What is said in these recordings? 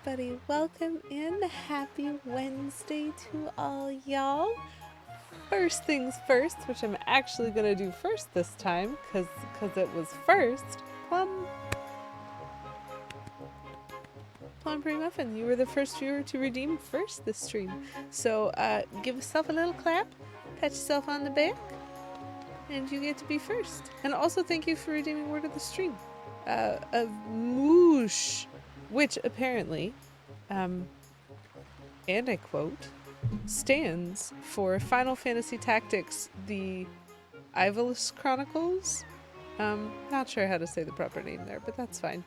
everybody. Welcome and happy Wednesday to all y'all. First things first, which I'm actually going to do first this time because it was first. Plum Pretty Muffin, you were the first viewer to redeem first this stream. So give yourself a little clap, pat yourself on the back, and you get to be first. And also thank you for redeeming word of the stream. Of Moosh, which apparently, and I quote, stands for Final Fantasy Tactics, the Ivalice Chronicles. Not sure how to say the proper name there, but that's fine.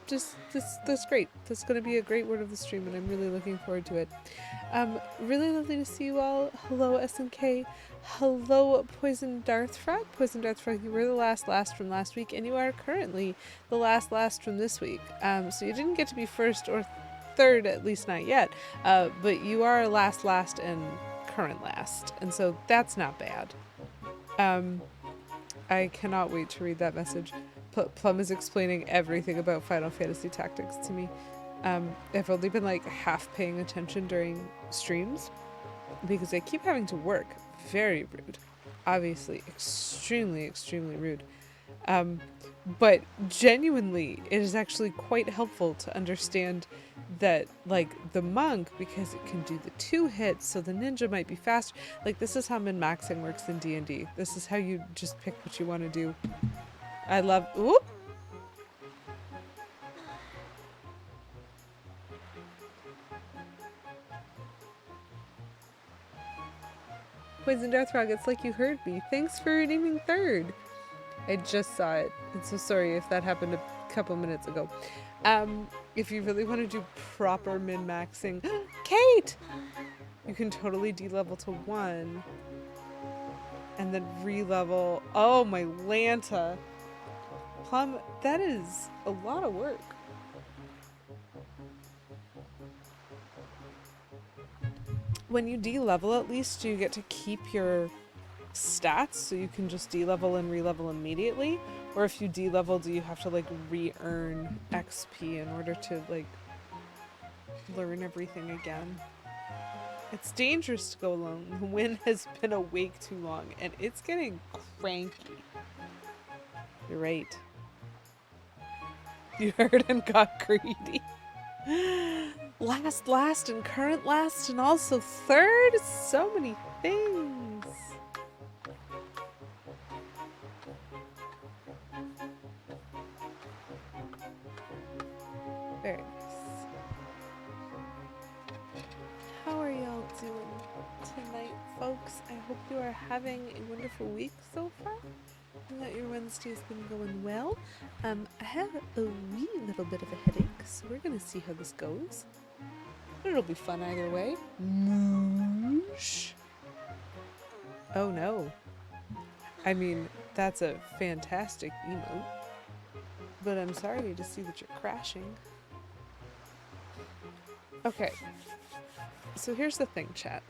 That's great. That's going to be a great word of the stream, and I'm really looking forward to it. Really lovely to see you all. Hello, SNK. Hello, Poison Darthfrog. Poison Darthfrog, you were the last from last week, and you are currently the last from this week. So you didn't get to be first or third, at least not yet, but you are last and current last, and so that's not bad. I cannot wait to read that message. Plum is explaining everything about Final Fantasy Tactics to me. I've only been like half paying attention during streams because I keep having to work. Very rude. Obviously, extremely rude. But genuinely, it is actually quite helpful to understand that, like, the monk, because it can do the 2 hits, so the ninja might be faster. Like, this is how min-maxing works in D&D. This is how you just pick what you want to do. I love... Oop! Poison Darthfrog, it's like you heard me. Thanks for redeeming third. I just saw it. I'm so sorry if that happened a couple minutes ago. If you really want to do proper min-maxing... Kate! You can totally de-level to 1. And then re-level... Oh, my Lanta. Plum, that is a lot of work. When you de-level, at least, you get to keep your stats, so you can just de-level and re-level immediately? Or if you de-level, do you have to, like, re-earn XP in order to, like, learn everything again? It's dangerous to go alone. The wind has been awake too long, and it's getting cranky. You're right. You heard and got greedy. Last, and current last, and also third? So many things. Very nice. How are y'all doing tonight, folks? I hope you are having a wonderful week so far, and that your Wednesday has been going well. I have a wee little bit of a headache, so we're gonna see how this goes. But it'll be fun either way. Moosh. Oh no. I mean, that's a fantastic emote, but I'm sorry to see that you're crashing. Okay, so here's the thing, chat.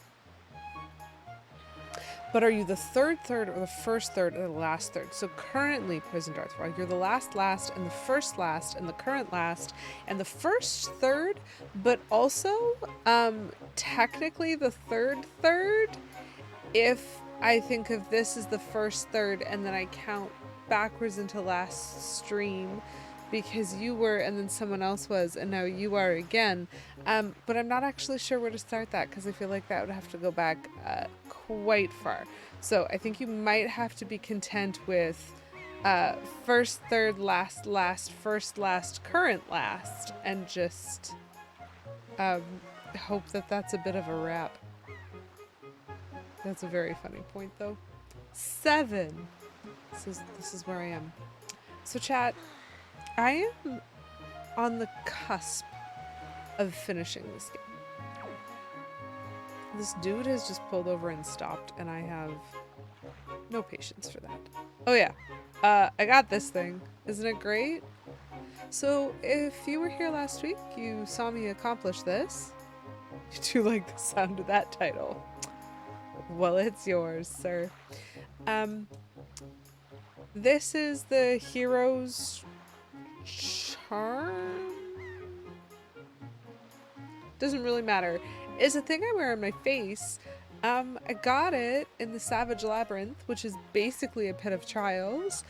But are you the third, or the first third, or the last third? So currently, Poison Darthfrog, you're the last, and the first last, and the current last, and the first third, but also, technically the third, if I think of this as the first third, and then I count backwards into last stream, because you were, and then someone else was, and now you are again. But I'm not actually sure where to start that, because I feel like that would have to go back quite far. So I think you might have to be content with first, third, last, first, last, current, last, and just hope that that's a bit of a wrap. That's a very funny point, though. 7. This is where I am. So chat, I am on the cusp of finishing this game. This dude has just pulled over and stopped, and I have no patience for that. Oh yeah, I got this thing. Isn't it great? So if you were here last week, you saw me accomplish this. You do like the sound of that title. Well, it's yours, sir. This is the hero's charm? doesn't really matter, is a thing I wear on my face. I got it in the Savage Labyrinth, which is basically a pit of trials,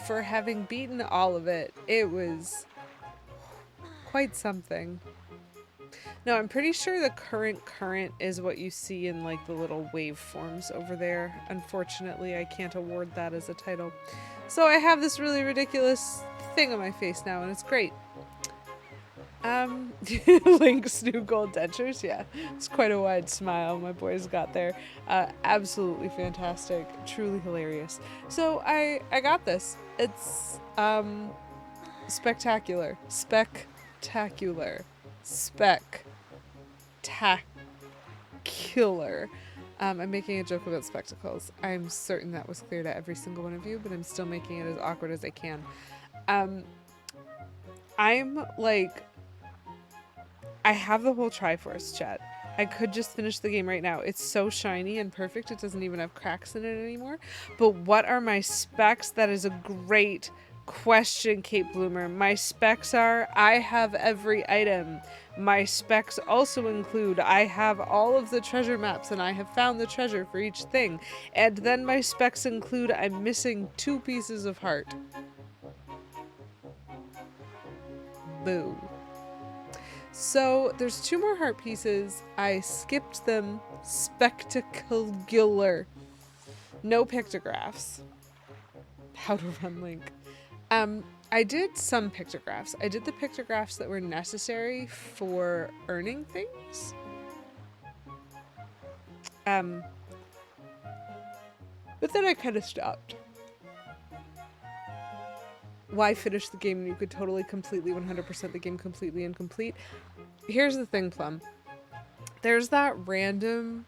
for having beaten all of it. It was quite something. No, I'm pretty sure the current is what you see in like the little waveforms over there. Unfortunately, I can't award that as a title. So I have this really ridiculous thing on my face now, and it's great. Link's new gold dentures, yeah. It's quite a wide smile my boys got there. Absolutely fantastic, truly hilarious. So I got this. It's spectacular. Spectacular. Spectacular. I'm making a joke about spectacles. I'm certain that was clear to every single one of you, but I'm still making it as awkward as I can. I'm like, I have the whole Triforce, chat. I could just finish the game right now. It's so shiny and perfect, it doesn't even have cracks in it anymore. But what are my specs? That is a great question, Kate Bloomer. My specs are, I have every item. My specs also include, I have all of the treasure maps and I have found the treasure for each thing. And then my specs include, I'm missing 2 pieces of heart. Boo. So there's 2 more heart pieces. I skipped them. Spectacular. No pictographs. How to run Link. I did some pictographs. I did the pictographs that were necessary for earning things. But then I kind of stopped. Why finish the game when you could totally, completely, 100% the game completely incomplete? Here's the thing, Plum. There's that random,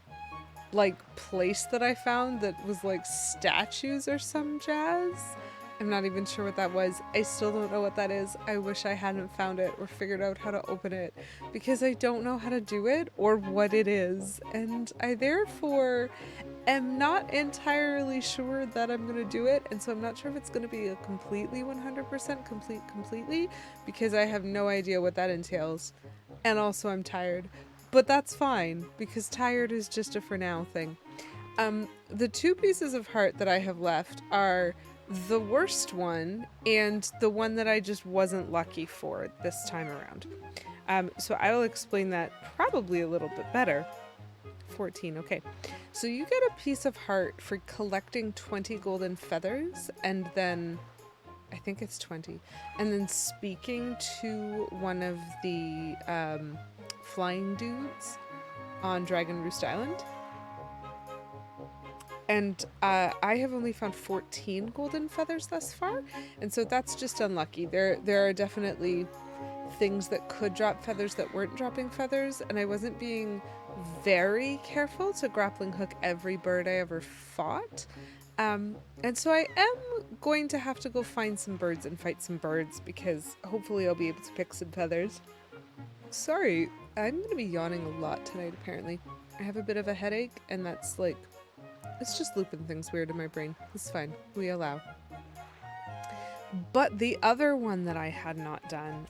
like, place that I found that was, like, statues or some jazz. I'm not even sure what that was. I still don't know what that is. I wish I hadn't found it or figured out how to open it, because I don't know how to do it or what it is. And I therefore am not entirely sure that I'm going to do it. And so I'm not sure if it's going to be a completely 100% completely, because I have no idea what that entails. And also I'm tired. But that's fine, because tired is just a for now thing. The 2 pieces of heart that I have left are the worst one and the one that I just wasn't lucky for this time around. So I will explain that probably a little bit better. 14, okay. So you get a piece of heart for collecting 20 golden feathers, and then, I think it's 20, and then speaking to one of the flying dudes on Dragon Roost Island. And I have only found 14 golden feathers thus far, and so that's just unlucky. There are definitely things that could drop feathers that weren't dropping feathers, and I wasn't being very careful to grappling hook every bird I ever fought. And so I am going to have to go find some birds and fight some birds, because hopefully I'll be able to pick some feathers. Sorry, I'm going to be yawning a lot tonight, apparently. I have a bit of a headache, and that's like, it's just looping things weird in my brain. It's fine. We allow. But the other one that I had not done,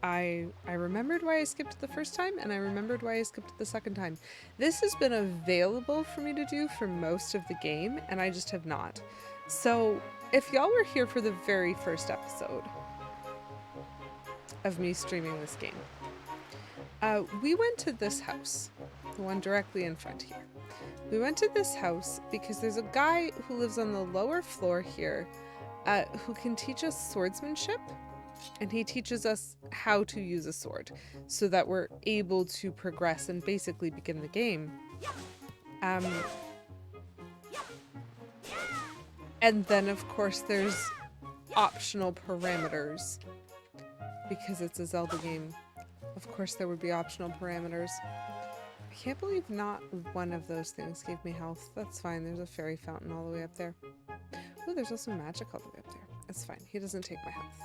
I remembered why I skipped the first time, and I remembered why I skipped the second time. This has been available for me to do for most of the game, and I just have not. So if y'all were here for the very first episode of me streaming this game, we went to this house, the one directly in front here. We went to this house because there's a guy who lives on the lower floor here who can teach us swordsmanship, and he teaches us how to use a sword so that we're able to progress and basically begin the game. And then of course there's optional parameters, because it's a Zelda game. Of course there would be optional parameters. I can't believe not one of those things gave me health. That's fine. There's a fairy fountain all the way up there. Oh, there's also magic all the way up there. That's fine. He doesn't take my health.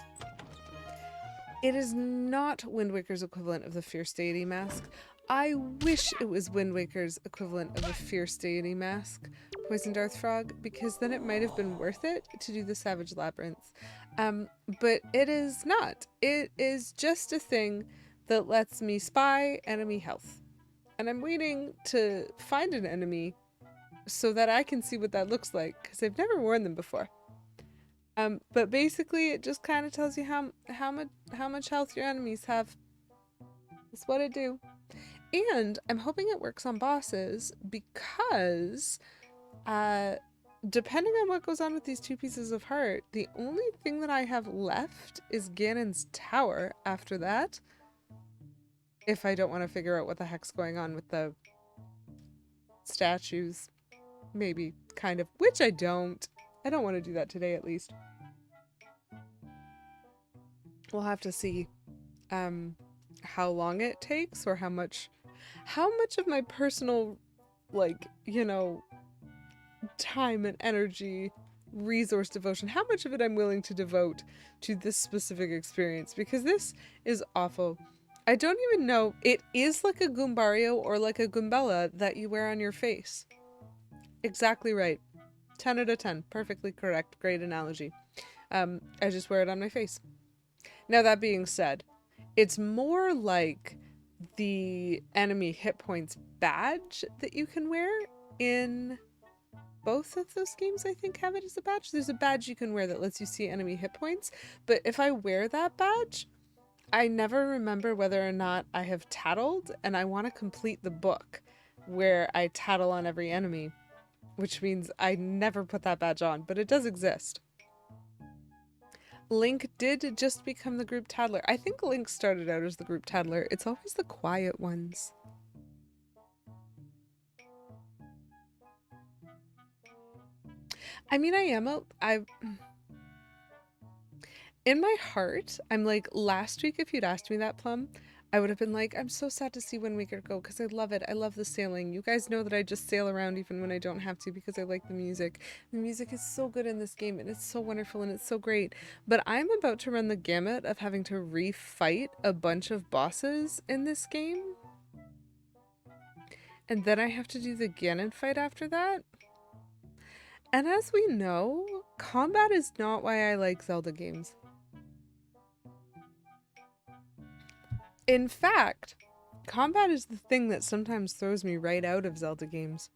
It is not Windwaker's equivalent of the Fierce Deity Mask. I wish it was Windwaker's equivalent of a Fierce Deity Mask, Poisoned Earth Frog, because then it might have been worth it to do the Savage Labyrinth. But it is not. It is just a thing that lets me spy enemy health. And I'm waiting to find an enemy so that I can see what that looks like, because I've never worn them before. But basically it just kind of tells you how much health your enemies have. That's what it do. And I'm hoping it works on bosses because depending on what goes on with these 2 pieces of heart, the only thing that I have left is Ganon's tower after that. If I don't want to figure out what the heck's going on with the statues. Maybe, kind of. Which I don't. I don't want to do that today, at least. We'll have to see how long it takes, or how much of my personal, like, you know, time and energy, resource devotion, how much of it I'm willing to devote to this specific experience, because this is awful. I don't even know. It is like a Goombario or like a Goombella that you wear on your face. Exactly right. 10 out of 10. Perfectly correct. Great analogy. I just wear it on my face. Now, that being said, it's more like the enemy hit points badge that you can wear in both of those games. I think have it as a badge. There's a badge you can wear that lets you see enemy hit points, but if I wear that badge, I never remember whether or not I have tattled, and I want to complete the book where I tattle on every enemy, which means I never put that badge on, but it does exist. Link did just become the group tattler. I think Link started out as the group tattler. It's always the quiet ones. I mean, in my heart, I'm like, last week if you'd asked me that, Plum, I would have been like, I'm so sad to see Windwaker go because I love it. I love the sailing. You guys know that I just sail around even when I don't have to because I like the music. The music is so good in this game, and it's so wonderful, and it's so great. But I'm about to run the gamut of having to refight a bunch of bosses in this game. And then I have to do the Ganon fight after that. And as we know, combat is not why I like Zelda games. In fact, combat is the thing that sometimes throws me right out of Zelda games.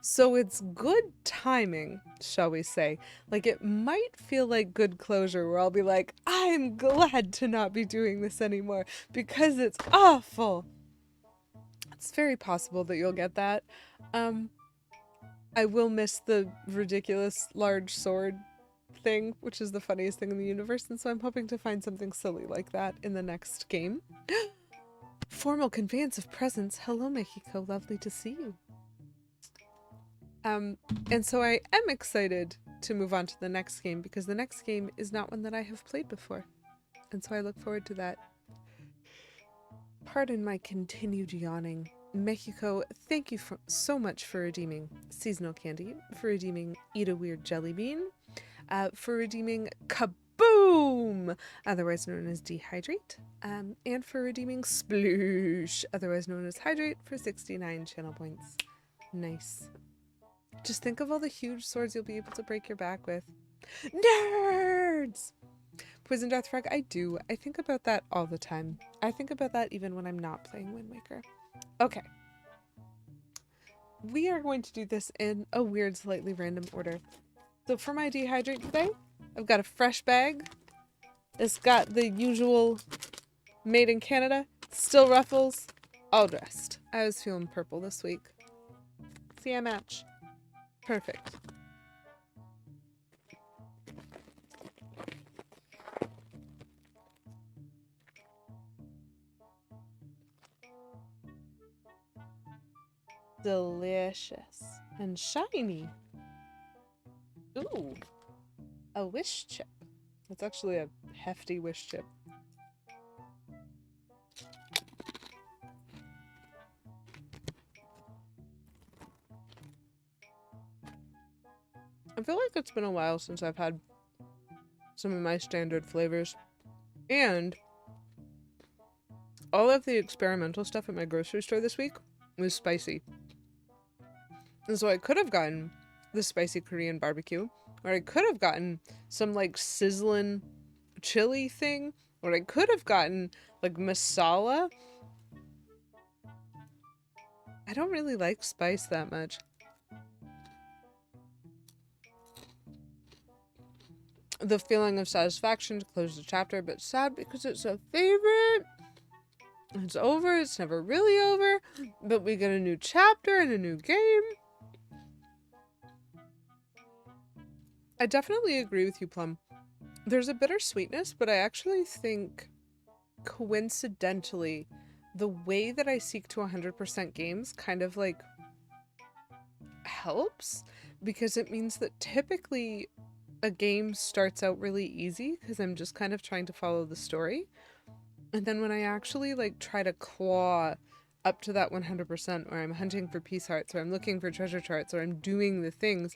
So it's good timing, shall we say. Like, it might feel like good closure where I'll be like, I'm glad to not be doing this anymore because it's awful. It's very possible that you'll get that. I will miss the ridiculous large sword thing, which is the funniest thing in the universe, and so I'm hoping to find something silly like that in the next game. Formal conveyance of presence. Hello, Mexico. Lovely to see you. And so I am excited to move on to the next game because the next game is not one that I have played before. And so I look forward to that. Pardon my continued yawning. Mexico, thank you so much for redeeming Seasonal Candy, for redeeming Eat a Weird Jelly Bean, for redeeming Kaboom, otherwise known as Dehydrate, and for redeeming Sploosh, otherwise known as Hydrate, for 69 channel points. Nice. Just think of all the huge swords you'll be able to break your back with. Nerds! Poison Darth Frog, I do. I think about that all the time. I think about that even when I'm not playing Wind Waker. Okay. We are going to do this in a weird, slightly random order. So for my Dehydrate today, I've got a fresh bag. It's got the usual made in Canada, still ruffles, all dressed. I was feeling purple this week. See, I match. Perfect. Delicious and shiny. Ooh, a wish chip. That's actually a hefty wish chip. I feel like it's been a while since I've had some of my standard flavors. And all of the experimental stuff at my grocery store this week was spicy. And so I could have gotten the spicy Korean barbecue, or I could have gotten some like sizzling chili thing, What I could have gotten, like masala. I don't really like spice that much. The feeling of satisfaction to close the chapter, but sad because it's a favorite. It's over. It's never really over. But we get a new chapter and a new game. I definitely agree with you, Plum. There's a bittersweetness, but I actually think, coincidentally, the way that I seek to 100% games kind of like helps, because it means that typically a game starts out really easy because I'm just kind of trying to follow the story. And then when I actually like try to claw up to that 100%, or I'm hunting for piece hearts, or I'm looking for treasure charts, or I'm doing the things,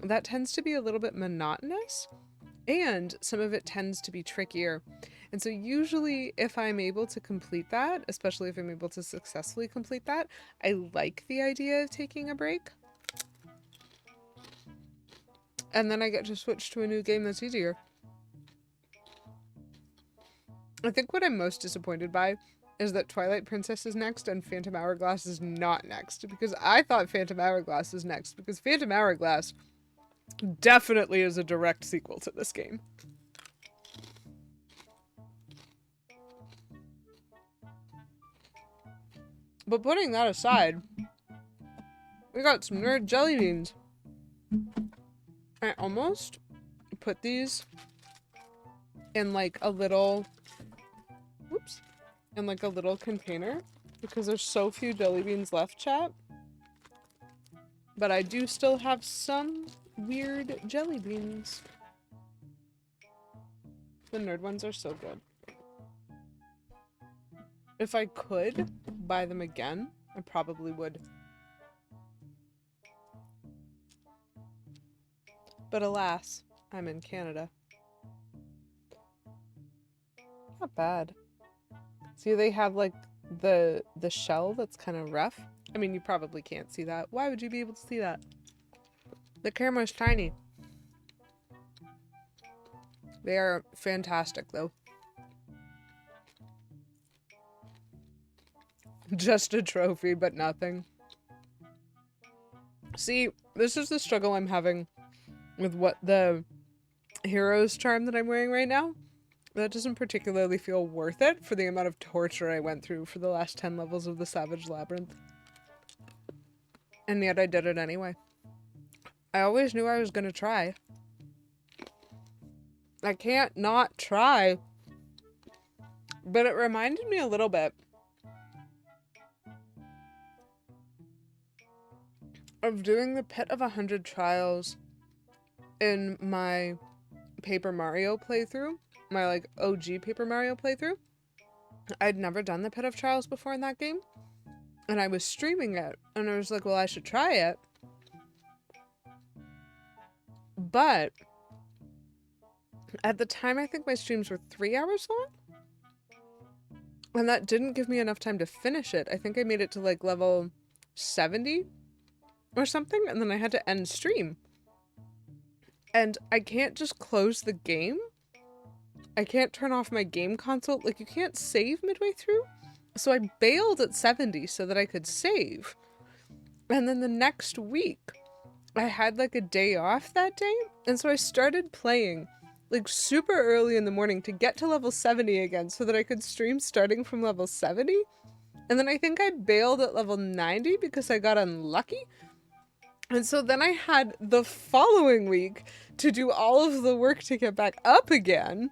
that tends to be a little bit monotonous, and some of it tends to be trickier. And so usually if I'm able to complete that, especially if I'm able to successfully complete that, I like the idea of taking a break. And then I get to switch to a new game that's easier. I think what I'm most disappointed by is that Twilight Princess is next and Phantom Hourglass is not next, because I thought Phantom Hourglass is next, because Phantom Hourglass definitely is a direct sequel to this game. But putting that aside, we got some nerd jelly beans. I almost put these in like a little, whoops, in like a little container because there's so few jelly beans left, chat. But I do still have some weird jelly beans. The nerd ones are so good. If I could buy them again, I probably would. But alas, I'm in Canada. Not bad. See, they have like the shell that's kind of rough. I mean, you probably can't see that. Why would you be able to see that? The camera's tiny. They are fantastic though. Just a trophy, but nothing. See, this is the struggle I'm having with what the hero's charm that I'm wearing right now. That doesn't particularly feel worth it for the amount of torture I went through for the last 10 levels of the Savage Labyrinth. And yet I did it anyway. I always knew I was gonna try. I can't not try. But it reminded me a little bit of doing the Pit of 100 Trials in my Paper Mario playthrough. My like OG Paper Mario playthrough. I'd never done the Pit of Trials before in that game. And I was streaming it. And I was like, well, I should try it. But at the time, I think my streams were 3 hours long. And that didn't give me enough time to finish it. I think I made it to like level 70 or something. And then I had to end stream. And I can't just close the game. I can't turn off my game console. Like, you can't save midway through. So I bailed at 70 so that I could save. And then the next week, I had like a day off that day. And so I started playing like super early in the morning to get to level 70 again so that I could stream starting from level 70. And then I think I bailed at level 90 because I got unlucky. And so then I had the following week to do all of the work to get back up again.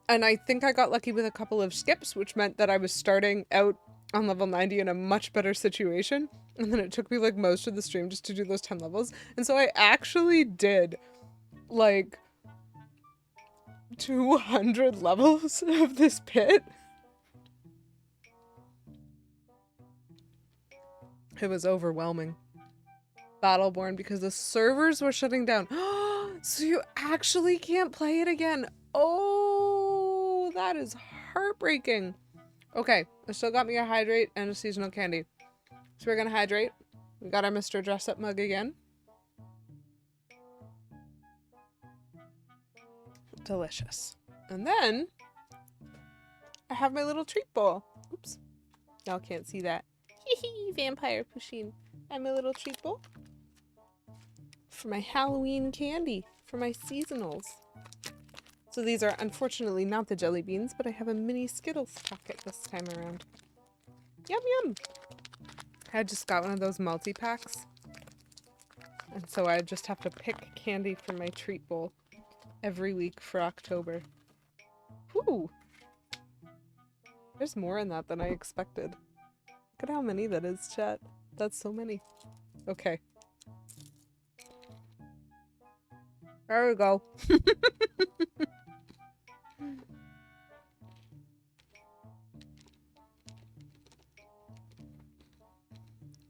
And I think I got lucky with a couple of skips, which meant that I was starting out on level 90 in a much better situation. And then it took me like most of the stream just to do those 10 levels. And so I actually did like 200 levels of this pit. It was overwhelming. Battleborn because the servers were shutting down. So you actually can't play it again. Oh, that is heartbreaking. Okay, I still got me a hydrate and a seasonal candy. So we're gonna hydrate. We got our Mr. Dress Up mug again. Delicious. And then I have my little treat bowl. Oops. Y'all can't see that. Hee vampire pusheen. I have my little treat bowl for my Halloween candy, for my seasonals. So these are unfortunately not the jelly beans, but I have a mini Skittles pocket this time around. Yum yum! I just got one of those multi-packs. And so I just have to pick candy for my treat bowl every week for October. Whew! There's more in that than I expected. Look at how many that is, chat. That's so many. Okay. There we go.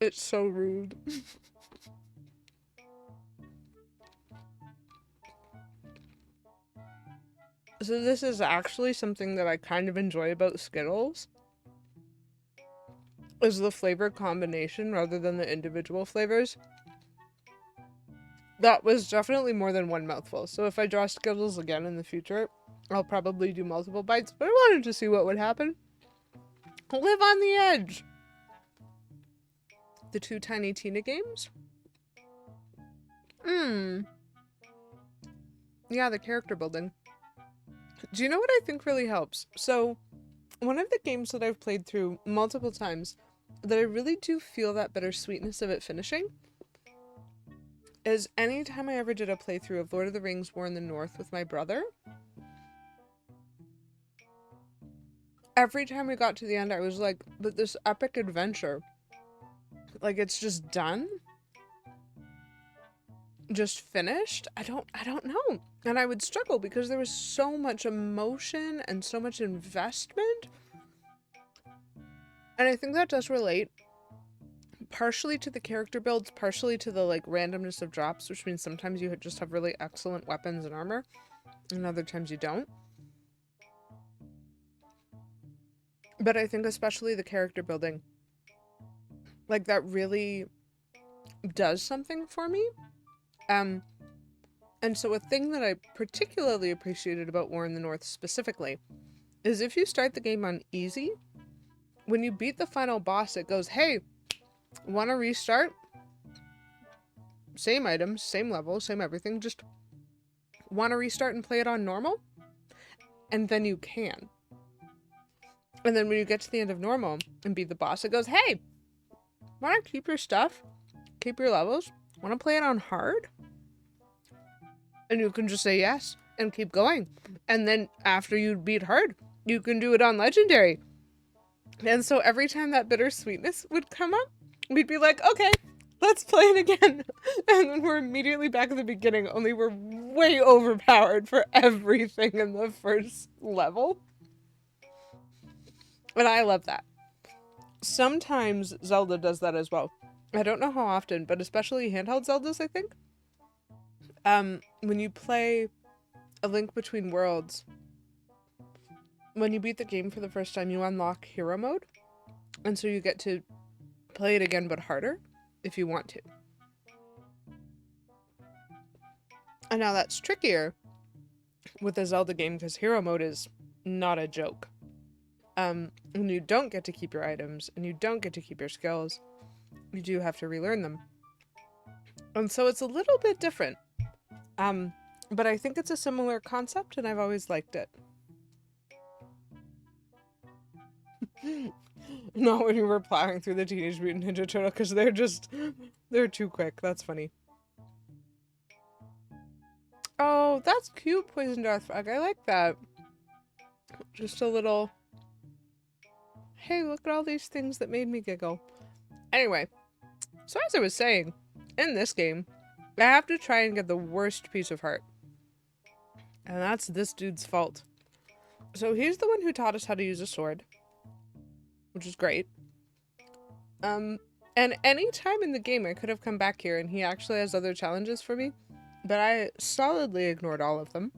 It's so rude. So this is actually something that I kind of enjoy about Skittles. Is the flavor combination rather than the individual flavors. That was definitely more than one mouthful. So if I draw Skittles again in the future, I'll probably do multiple bites. But I wanted to see what would happen. Live on the edge. The two Tiny Tina games. Yeah, the character building. Do you know what I think really helps? So, one of the games that I've played through multiple times that I really do feel that bittersweetness of it finishing is anytime I ever did a playthrough of Lord of the Rings War in the North with my brother, every time we got to the end I was like, but this epic adventure, like it's just done? Just finished? I don't know. And I would struggle because there was so much emotion and so much investment. And I think that does relate partially to the character builds, partially to the like randomness of drops, which means sometimes you just have really excellent weapons and armor, and other times you don't. But I think especially the character building, like that really does something for me. And so a thing that I particularly appreciated about War in the North specifically is if you start the game on easy, when you beat the final boss, it goes, hey, want to restart? Same items, same level, same everything, just want to restart and play it on normal? And then you can. And then when you get to the end of normal and beat the boss, it goes, hey, want to keep your stuff? Keep your levels? Want to play it on hard? And you can just say yes and keep going. And then after you beat hard, you can do it on legendary. And so every time that bittersweetness would come up, we'd be like, okay, let's play it again. And then we're immediately back at the beginning, only we're way overpowered for everything in the first level. And I love that. Sometimes Zelda does that as well. I don't know how often, but especially handheld Zeldas, I think. When you play A Link Between Worlds, when you beat the game for the first time, you unlock hero mode. And so you get to play it again, but harder, if you want to. And now that's trickier with a Zelda game, because hero mode is not a joke. And you don't get to keep your items, and you don't get to keep your skills. You do have to relearn them. And so it's a little bit different. But I think it's a similar concept, and I've always liked it. Not when you were plowing through the Teenage Mutant Ninja Turtle, because they're too quick. That's funny. Oh, that's cute, Poison Dart Frog. I like that. Just a little, hey, look at all these things that made me giggle. Anyway, so as I was saying, in this game, I have to try and get the worst piece of heart. And that's this dude's fault. So he's the one who taught us how to use a sword, which is great. And any time in the game I could have come back here and he actually has other challenges for me, but I solidly ignored all of them.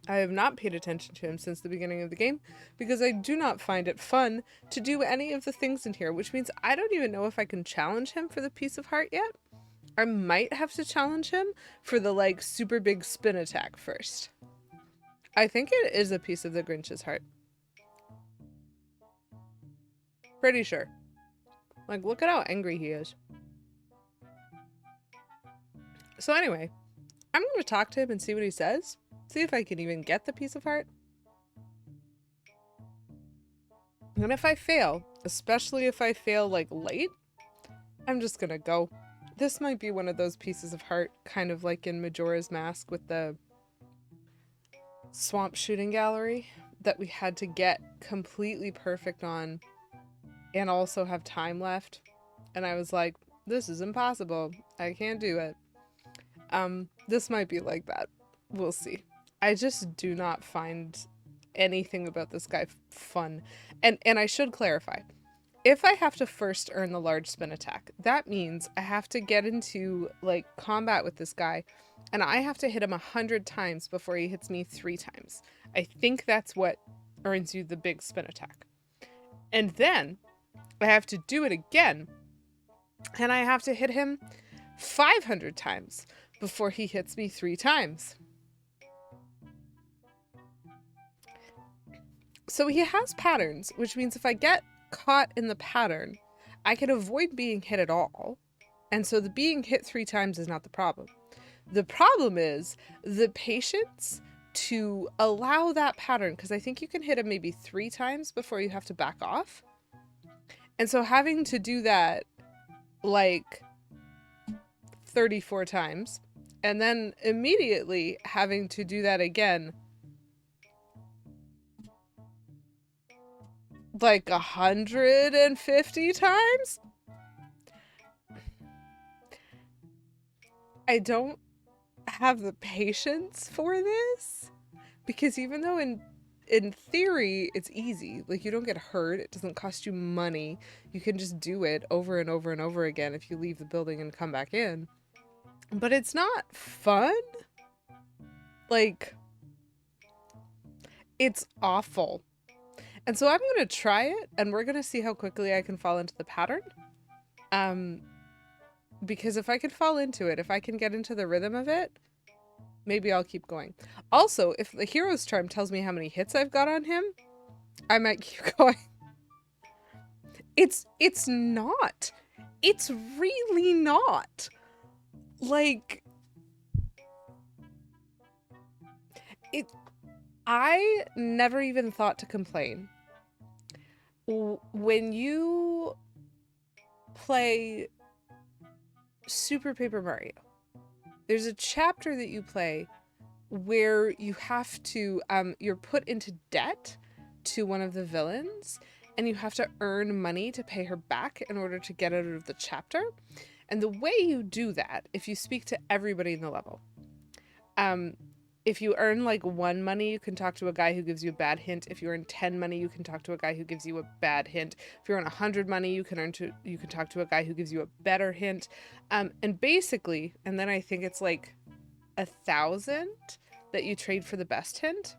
I have not paid attention to him since the beginning of the game because I do not find it fun to do any of the things in here, which means I don't even know if I can challenge him for the piece of heart yet. I might have to challenge him for the like super big spin attack first. I think it is a piece of the Grinch's heart. Pretty sure. Like, look at how angry he is. So anyway, I'm going to talk to him and see what he says. See if I can even get the piece of heart. And if I fail, especially if I fail like late, I'm just going to go. This might be one of those pieces of heart, kind of like in Majora's Mask with the swamp shooting gallery that we had to get completely perfect on and also have time left. And I was like, this is impossible. I can't do it. This might be like that. We'll see. I just do not find anything about this guy fun. And I should clarify. If I have to first earn the large spin attack, that means I have to get into like combat with this guy and I have to hit him 100 times before he hits me 3 times. I think that's what earns you the big spin attack. And then I have to do it again and I have to hit him 500 times before he hits me 3 times. So he has patterns, which means if I get caught in the pattern, I can avoid being hit at all. And so the being hit 3 times is not the problem. The problem is the patience to allow that pattern, because I think you can hit him maybe 3 times before you have to back off. And so having to do that like 34 times and then immediately having to do that again like 150 times? I don't have the patience for this, because even though in theory it's easy, like you don't get hurt, it doesn't cost you money, you can just do it over and over and over again if you leave the building and come back in, but it's not fun. Like, it's awful. And so I'm going to try it, and we're going to see how quickly I can fall into the pattern. Because if I can fall into it, if I can get into the rhythm of it, maybe I'll keep going. Also, if the hero's charm tells me how many hits I've got on him, I might keep going. It's not. It's really not. Like, I never even thought to complain. When you play Super Paper Mario, there's a chapter that you play where you have to, you're put into debt to one of the villains, and you have to earn money to pay her back in order to get out of the chapter. And the way you do that, if you speak to everybody in the level, if you earn like 1 money, you can talk to a guy who gives you a bad hint. If you earn 10 money, you can talk to a guy who gives you a bad hint. If you earn 100 money, you can talk to a guy who gives you a better hint. And basically, and then I think it's like 1,000 that you trade for the best hint.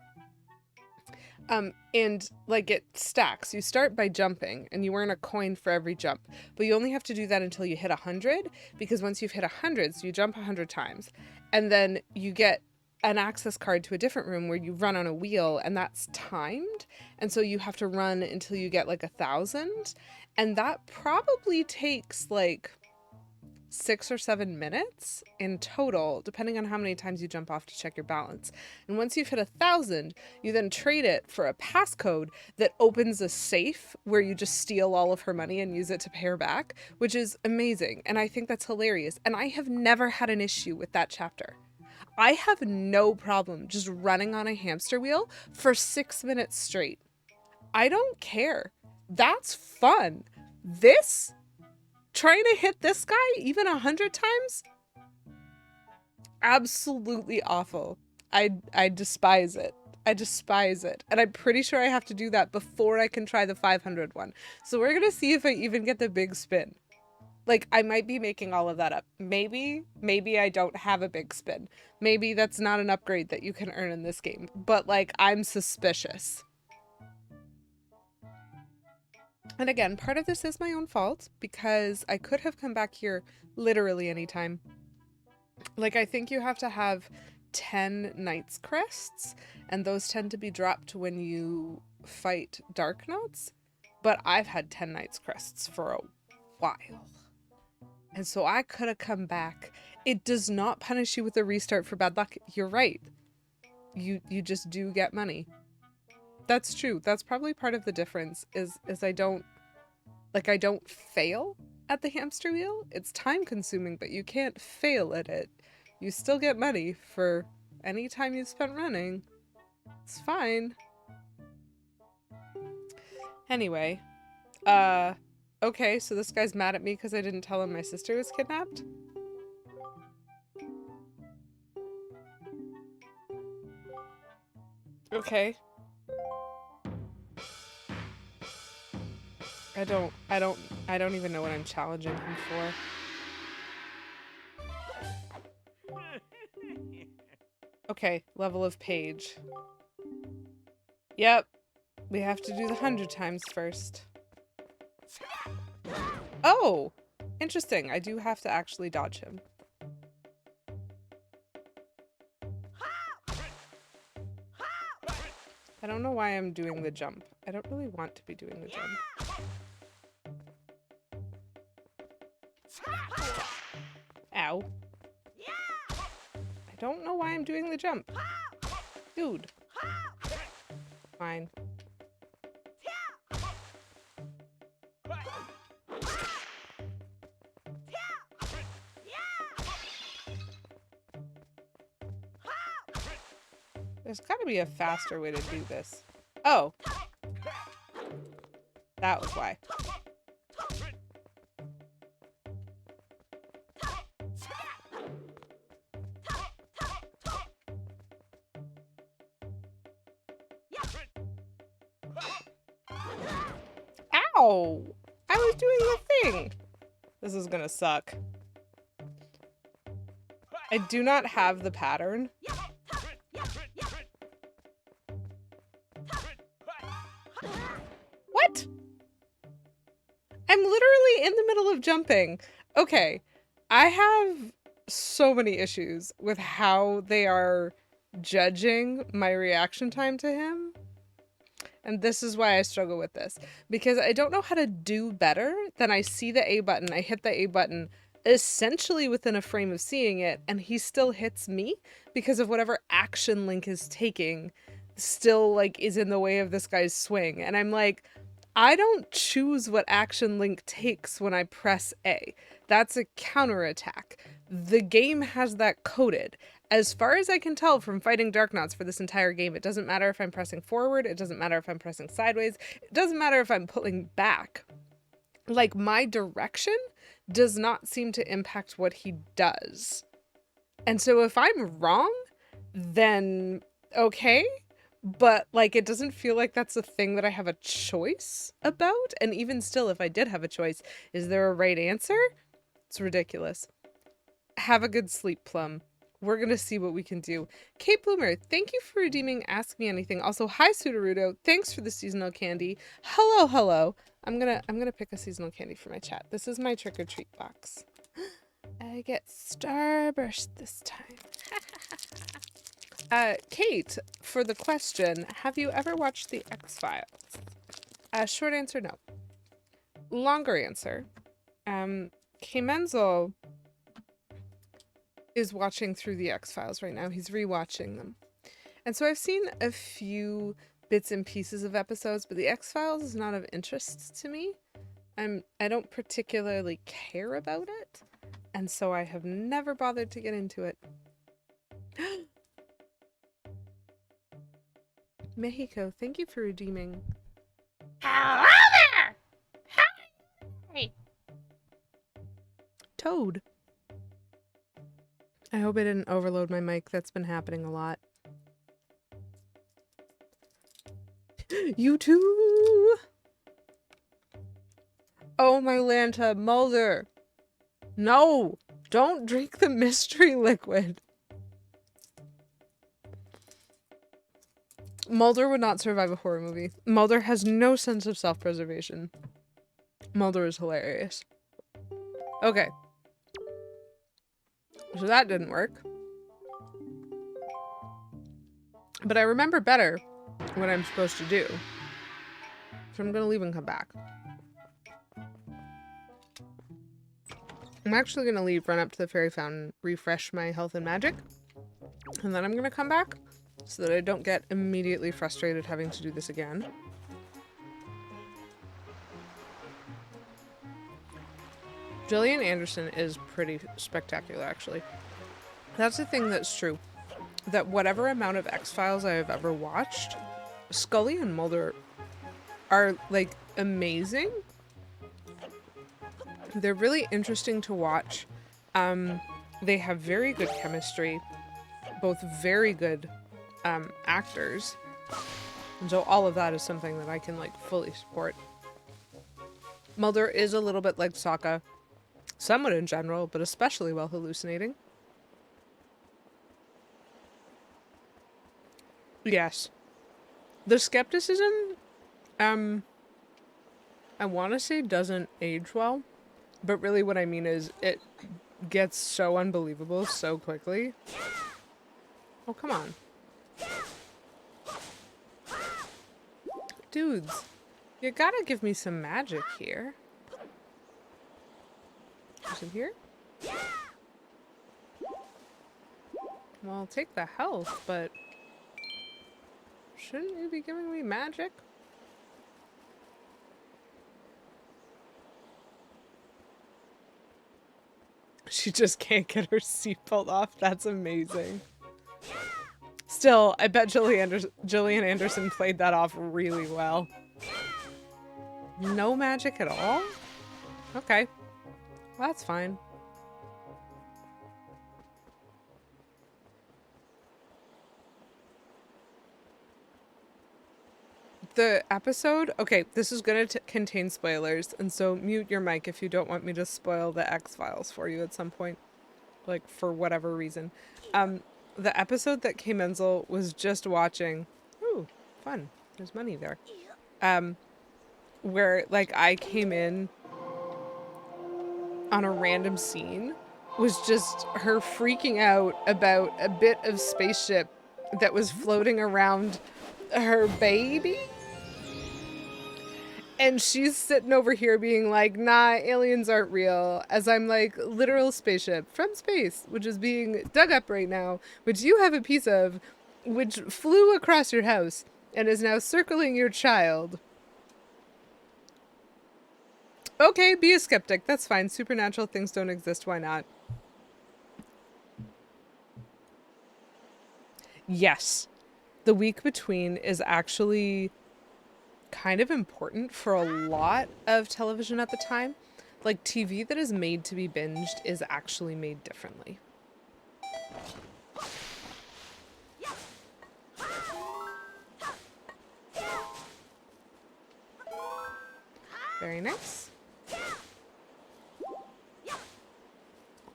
And like it stacks. You start by jumping and you earn a coin for every jump, but you only have to do that until you hit 100, because once you've hit 100, so you jump 100 times, and then you get an access card to a different room where you run on a wheel, and that's timed, and so you have to run until you get like 1,000, and that probably takes like 6 or 7 minutes in total, depending on how many times you jump off to check your balance. And once you've hit 1,000, you then trade it for a passcode that opens a safe where you just steal all of her money and use it to pay her back, which is amazing, and I think that's hilarious. And I have never had an issue with that chapter. I have no problem just running on a hamster wheel for 6 minutes straight. I don't care. That's fun. This, trying to hit this guy even 100 times? Absolutely awful. I despise it. I despise it. And I'm pretty sure I have to do that before I can try the 500 one. So we're going to see if I even get the big spin. Like, I might be making all of that up. Maybe I don't have a big spin. Maybe that's not an upgrade that you can earn in this game. But, like, I'm suspicious. And again, part of this is my own fault, because I could have come back here literally anytime. Like, I think you have to have 10 Knights crests, and those tend to be dropped when you fight Dark Notes. But I've had 10 Knights crests for a while. And so I could have come back. It does not punish you with a restart for bad luck. You're right. You just do get money. That's true. That's probably part of the difference is I don't fail at the hamster wheel. It's time consuming, but you can't fail at it. You still get money for any time you spent running. It's fine. Anyway, okay, so this guy's mad at me because I didn't tell him my sister was kidnapped? Okay. I don't even know what I'm challenging him for. Okay, level of page. Yep. We have to do the 100 times first. Oh! Interesting. I do have to actually dodge him. I don't know why I'm doing the jump. I don't really want to be doing the jump. Ow. I don't know why I'm doing the jump. Dude. Fine. There's gotta be a faster way to do this. Oh. That was why. Ow! I was doing the thing! This is gonna suck. I do not have the pattern. What? I'm literally in the middle of jumping. Okay, I have so many issues with how they are judging my reaction time to him. And this is why I struggle with this. Because I don't know how to do better than I see the A button, I hit the A button essentially within a frame of seeing it, and he still hits me because of whatever action Link is taking still like is in the way of this guy's swing. And I'm like, I don't choose what action Link takes when I press A. That's a counterattack. The game has that coded. As far as I can tell from fighting Dark Knots for this entire game, it doesn't matter if I'm pressing forward, it doesn't matter if I'm pressing sideways, it doesn't matter if I'm pulling back. Like, my direction does not seem to impact what he does. And so if I'm wrong, then okay. But, like, it doesn't feel like that's a thing that I have a choice about. And even still, if I did have a choice, is there a right answer? It's ridiculous. Have a good sleep, Plum. We're gonna see what we can do. Kate Bloomer, thank you for redeeming Ask Me Anything. Also, hi Sudarudo, thanks for the seasonal candy. Hello, hello. I'm gonna pick a seasonal candy for my chat. This is my trick or treat box. I get Starburst this time. Kate, for the question, have you ever watched the X-Files? Short answer, no. Longer answer, Kemenzo is watching through the X-Files right now. He's rewatching them. And so I've seen a few bits and pieces of episodes, but the X-Files is not of interest to me. I don't particularly care about it, and so I have never bothered to get into it. Mexico, thank you for redeeming. Hello there! Hi! Toad. I hope I didn't overload my mic. That's been happening a lot. You too! Oh, my Lanta, Mulder! No! Don't drink the mystery liquid! Mulder would not survive a horror movie. Mulder has no sense of self-preservation. Mulder is hilarious. Okay. So that didn't work. But I remember better what I'm supposed to do. So I'm gonna leave and come back. I'm actually gonna leave, run up to the fairy fountain, refresh my health and magic, and then I'm gonna come back so that I don't get immediately frustrated having to do this again. Gillian Anderson is pretty spectacular, actually. That's the thing that's true. That whatever amount of X-Files I have ever watched, Scully and Mulder are, like, amazing. They're really interesting to watch. They have very good chemistry, both very good actors. And so all of that is something that I can, like, fully support. Mulder is a little bit like Sokka, somewhat in general, but especially while hallucinating. Yes. The skepticism, I want to say doesn't age well, but really what I mean is it gets so unbelievable so quickly. Oh, come on. Dudes, you gotta give me some magic here. Is it here? Well, I'll take the health, but shouldn't you be giving me magic? She just can't get her seatbelt off. That's amazing. Still, I bet Gillian Anderson played that off really well. No magic at all? Okay. Well, that's fine. The episode, okay, this is going to contain spoilers, and so mute your mic if you don't want me to spoil the X-Files for you at some point, like, for whatever reason. The episode that Kay Menzel was just watching, ooh, fun, there's money there, where, like, I came in on a random scene, was just her freaking out about a bit of spaceship that was floating around her baby. And she's sitting over here being like, nah, aliens aren't real. As I'm like, literal spaceship from space, which is being dug up right now, which you have a piece of, which flew across your house and is now circling your child. Okay, be a skeptic. That's fine. Supernatural things don't exist. Why not? Yes. The week between is actually kind of important for a lot of television at the time. Like, TV that is made to be binged is actually made differently. Very nice.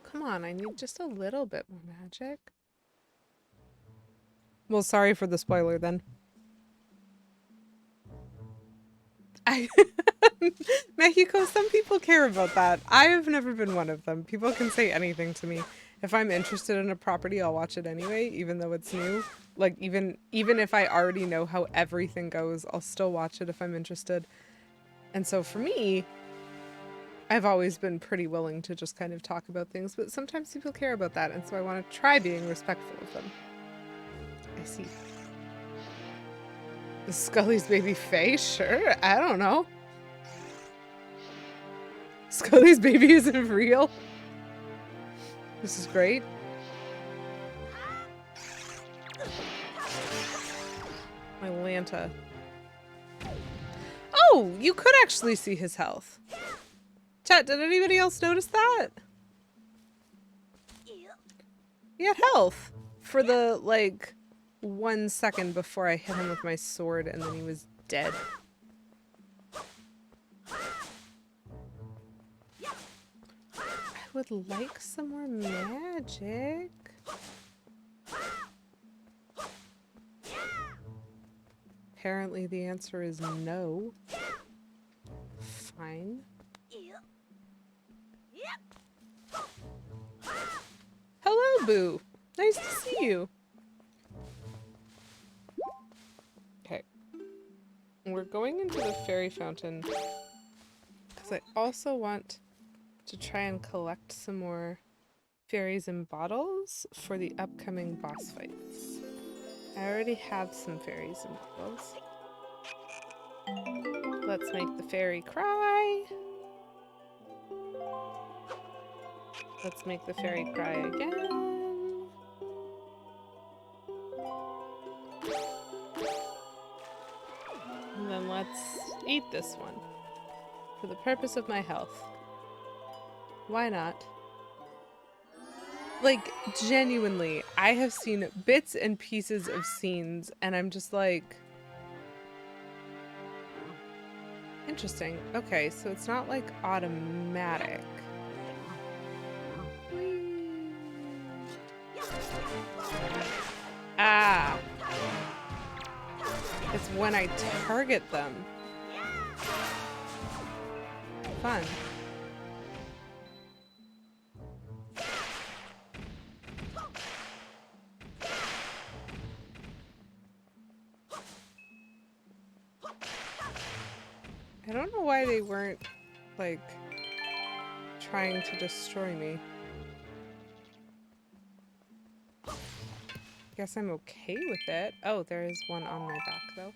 Come on, I need just a little bit more magic. Well, sorry for the spoiler then. Mexico, some people care about that. I have never been one of them. People can say anything to me. If I'm interested in a property, I'll watch it anyway, even though it's new. Like, even if I already know how everything goes, I'll still watch it if I'm interested. And so for me, I've always been pretty willing to just kind of talk about things, but sometimes people care about that, and so I want to try being respectful of them. I see. Is Scully's baby Faye? Sure, I don't know. Scully's baby isn't real. This is great. My Lanta. Oh, you could actually see his health. Chat, did anybody else notice that? He had health for the, like, 1 second before I hit him with my sword, and then he was dead. I would like some more magic. Apparently the answer is no. Fine. Hello, Boo. Nice to see you. we're going into the fairy fountain because I also want to try and collect some more fairies in bottles for the upcoming boss fights. I already have some fairies in bottles. Let's make the fairy cry. Let's make the fairy cry again. And then let's eat this one for the purpose of my health. Why not? Like, genuinely, I have seen bits and pieces of scenes, and I'm just like... Interesting. Okay, so it's not, like, automatic. Ah! It's when I target them. Fun. I don't know why they weren't, like, trying to destroy me. Guess I'm okay with it. Oh, there is one on my back, though.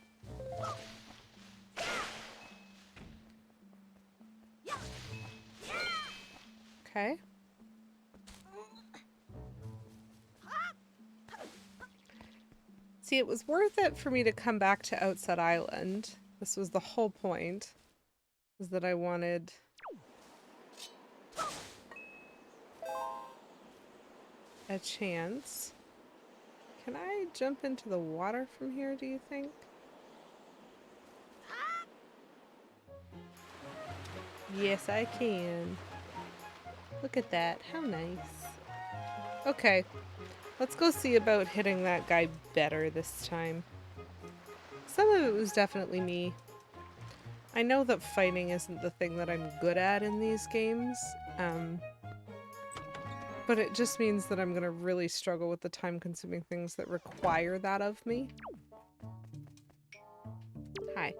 Okay. See, it was worth it for me to come back to Outset Island. This was the whole point. Was that I wanted... a chance. Can I jump into the water from here, do you think? Yes, I can. Look at that. How nice. Okay. Let's go see about hitting that guy better this time. Some of it was definitely me. I know that fighting isn't the thing that I'm good at in these games, but it just means that I'm gonna really struggle with the time-consuming things that require that of me. Hi.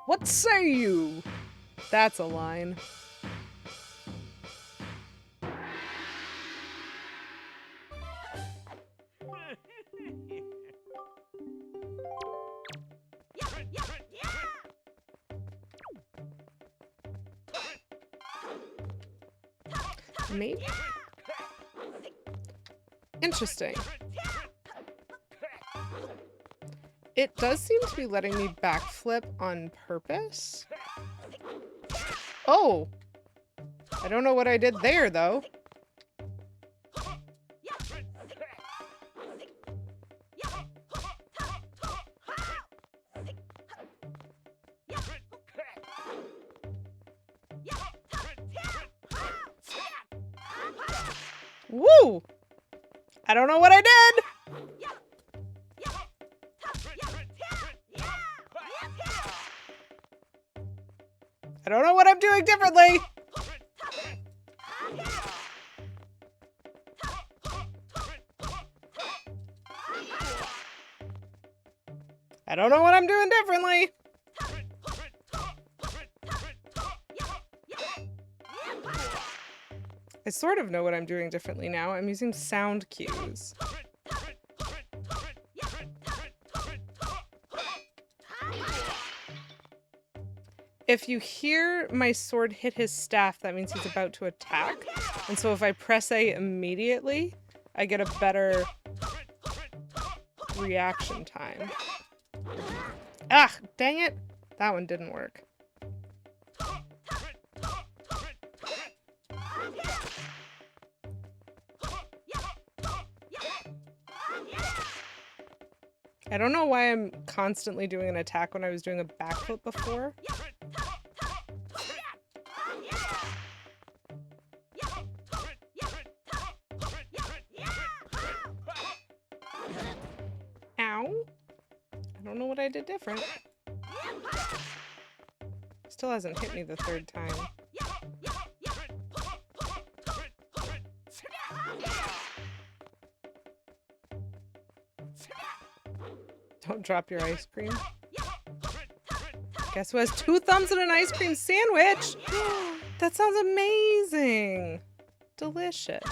What say you? That's a line. Maybe? Interesting. It does seem to be letting me backflip on purpose. Oh! I don't know what I did there, though. Woo! I don't know what I did! I don't know what I'm doing differently! I don't know what I'm doing differently! I sort of know what I'm doing differently now. I'm using sound cues. If you hear my sword hit his staff, that means he's about to attack. And so if I press A immediately, I get a better reaction time. Ah, dang it. That one didn't work. I don't know why I'm constantly doing an attack when I was doing a backflip before. Ow. I don't know what I did different. Still hasn't hit me the third time. Don't drop your ice cream. Guess who has 2 thumbs and an ice cream sandwich? That sounds amazing. Delicious.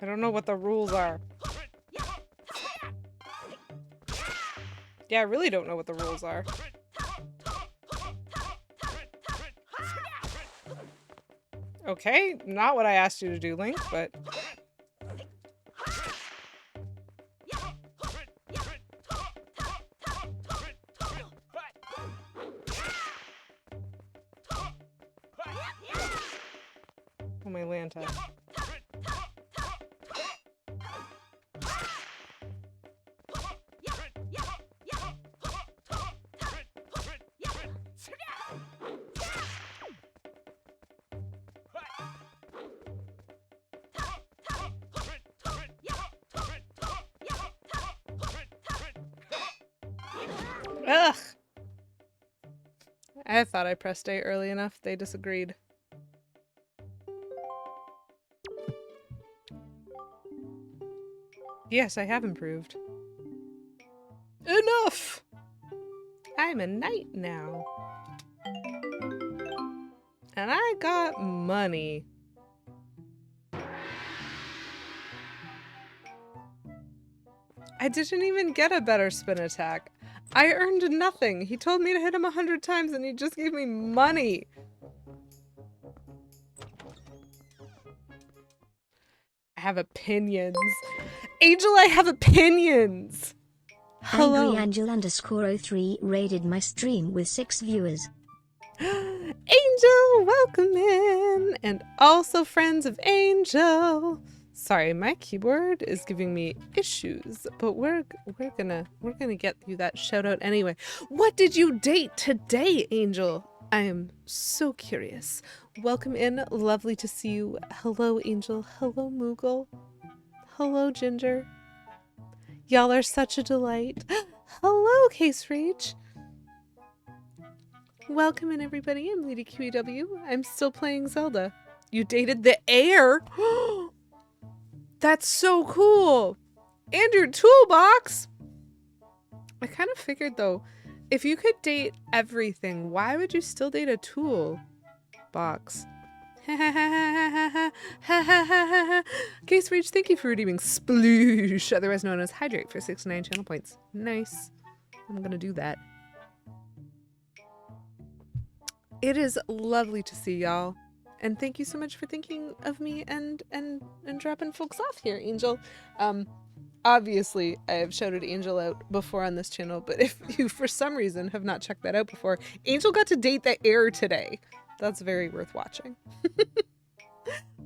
I don't know what the rules are. Yeah, I really don't know what the rules are. Okay, not what I asked you to do, Link, but... Oh, my Lanta. Ugh! I thought I pressed A early enough. They disagreed. Yes, I have improved. Enough! I'm a knight now. And I got money. I didn't even get a better spin attack. I earned nothing. He told me to hit him 100 times and he just gave me money. I have opinions. Angel, I have opinions. Hello. AngryAngel_03 raided my stream with 6 viewers. Angel, welcome in. And also friends of Angel. Sorry, my keyboard is giving me issues, but we're gonna get you that shout out anyway. What did you date today, Angel? I am so curious. Welcome in, lovely to see you. Hello, Angel. Hello, Moogle. Hello, Ginger. Y'all are such a delight. Hello, Case Rage. Welcome in, everybody. I'm Lady QEW. I'm still playing Zelda. You dated the heir? That's so cool! And your toolbox! I kind of figured, though, if you could date everything, why would you still date a tool box? Case Reach, thank you for redeeming Sploosh, otherwise known as Hydrate, for 69 channel points. Nice. I'm gonna do that. It is lovely to see y'all. And thank you so much for thinking of me and dropping folks off here, Angel. Obviously, I have shouted Angel out before on this channel, but if you, for some reason, have not checked that out before, Angel got to date the heir today. That's very worth watching.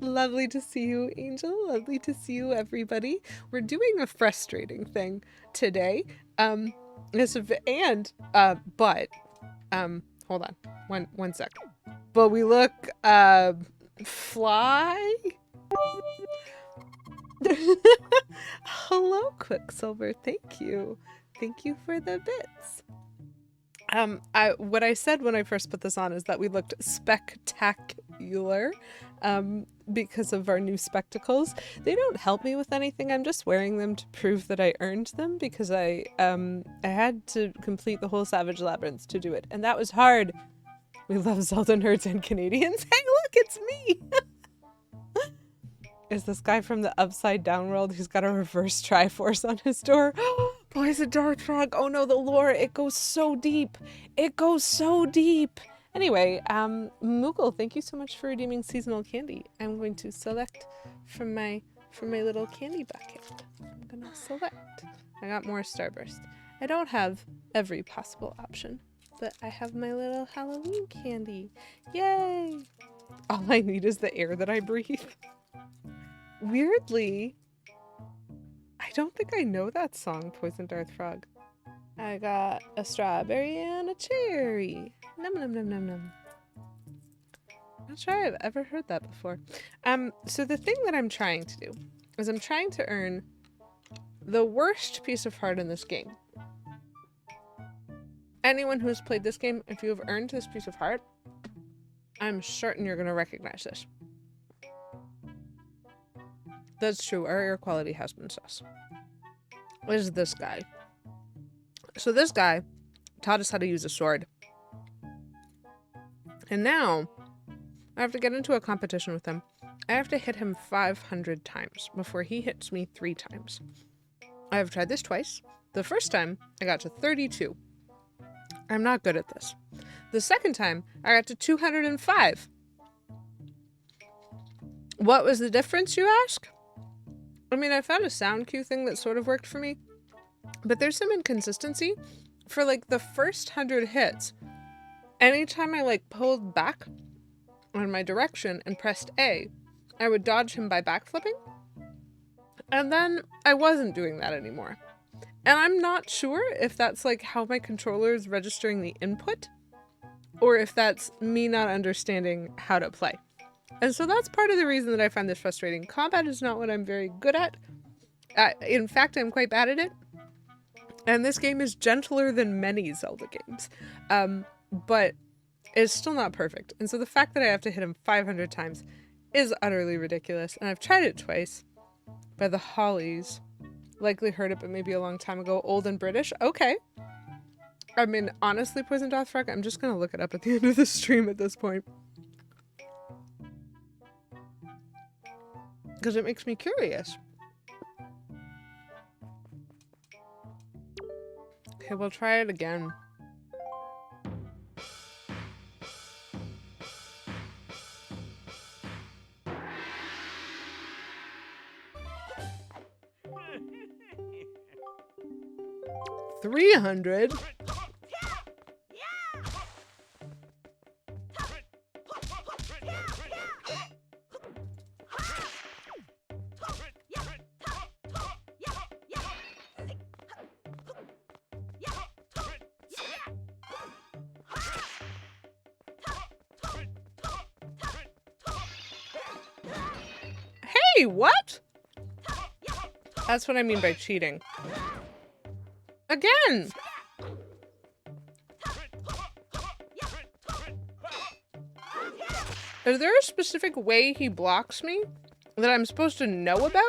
Lovely to see you, Angel. Lovely to see you, everybody. We're doing a frustrating thing today. Hold on. One sec. But we look, fly? Hello, Quicksilver. Thank you. Thank you for the bits. What I said when I first put this on is that we looked spectacular, because of our new spectacles. They don't help me with anything. I'm just wearing them to prove that I earned them because I had to complete the whole Savage Labyrinth to do it, and that was hard. We love Zelda nerds and Canadians. Hey, look, it's me! Is this guy from the Upside Down world who's got a reverse Triforce on his door? Boys a Dark Frog. Oh no, the lore, it goes so deep. It goes so deep. Anyway, Moogle, thank you so much for redeeming seasonal candy. I'm going to select from my little candy bucket. I'm gonna select. I got more Starburst. I don't have every possible option, but I have my little Halloween candy. Yay! All I need is the air that I breathe. Weirdly, I don't think I know that song, Poison Darth Frog. I got a strawberry and a cherry. Num num num num num. Not sure I've ever heard that before. So the thing that I'm trying to do is I'm trying to earn the worst piece of heart in this game. Anyone who's played this game, if you have earned this piece of heart, I'm certain you're going to recognize this. That's true. Our air quality has been sus. Is this guy. So this guy taught us how to use a sword. And now I have to get into a competition with him. I have to hit him 500 times before he hits me 3 times. I have tried this twice. The first time, I got to 32. I'm not good at this. The second time, I got to 205. What was the difference, you ask? I mean, I found a sound cue thing that sort of worked for me, but there's some inconsistency. For like the first 100 hits, anytime I like pulled back on my direction and pressed A, I would dodge him by backflipping. And then I wasn't doing that anymore. And I'm not sure if that's like how my controller is registering the input, or if that's me not understanding how to play. And so that's part of the reason that I find this frustrating. Combat is not what I'm very good at. In fact, I'm quite bad at it. And this game is gentler than many Zelda games. But it's still not perfect. And so the fact that I have to hit him 500 times is utterly ridiculous. And I've tried it twice. By the Hollies. Likely heard it, but maybe a long time ago. Old and British. Okay. I mean, honestly, Poison Dothrock, I'm just going to look it up at the end of the stream at this point. Because it makes me curious. Okay, we'll try it again. $300. Hey, what? That's what I mean by cheating. Again! Is there a specific way he blocks me that I'm supposed to know about?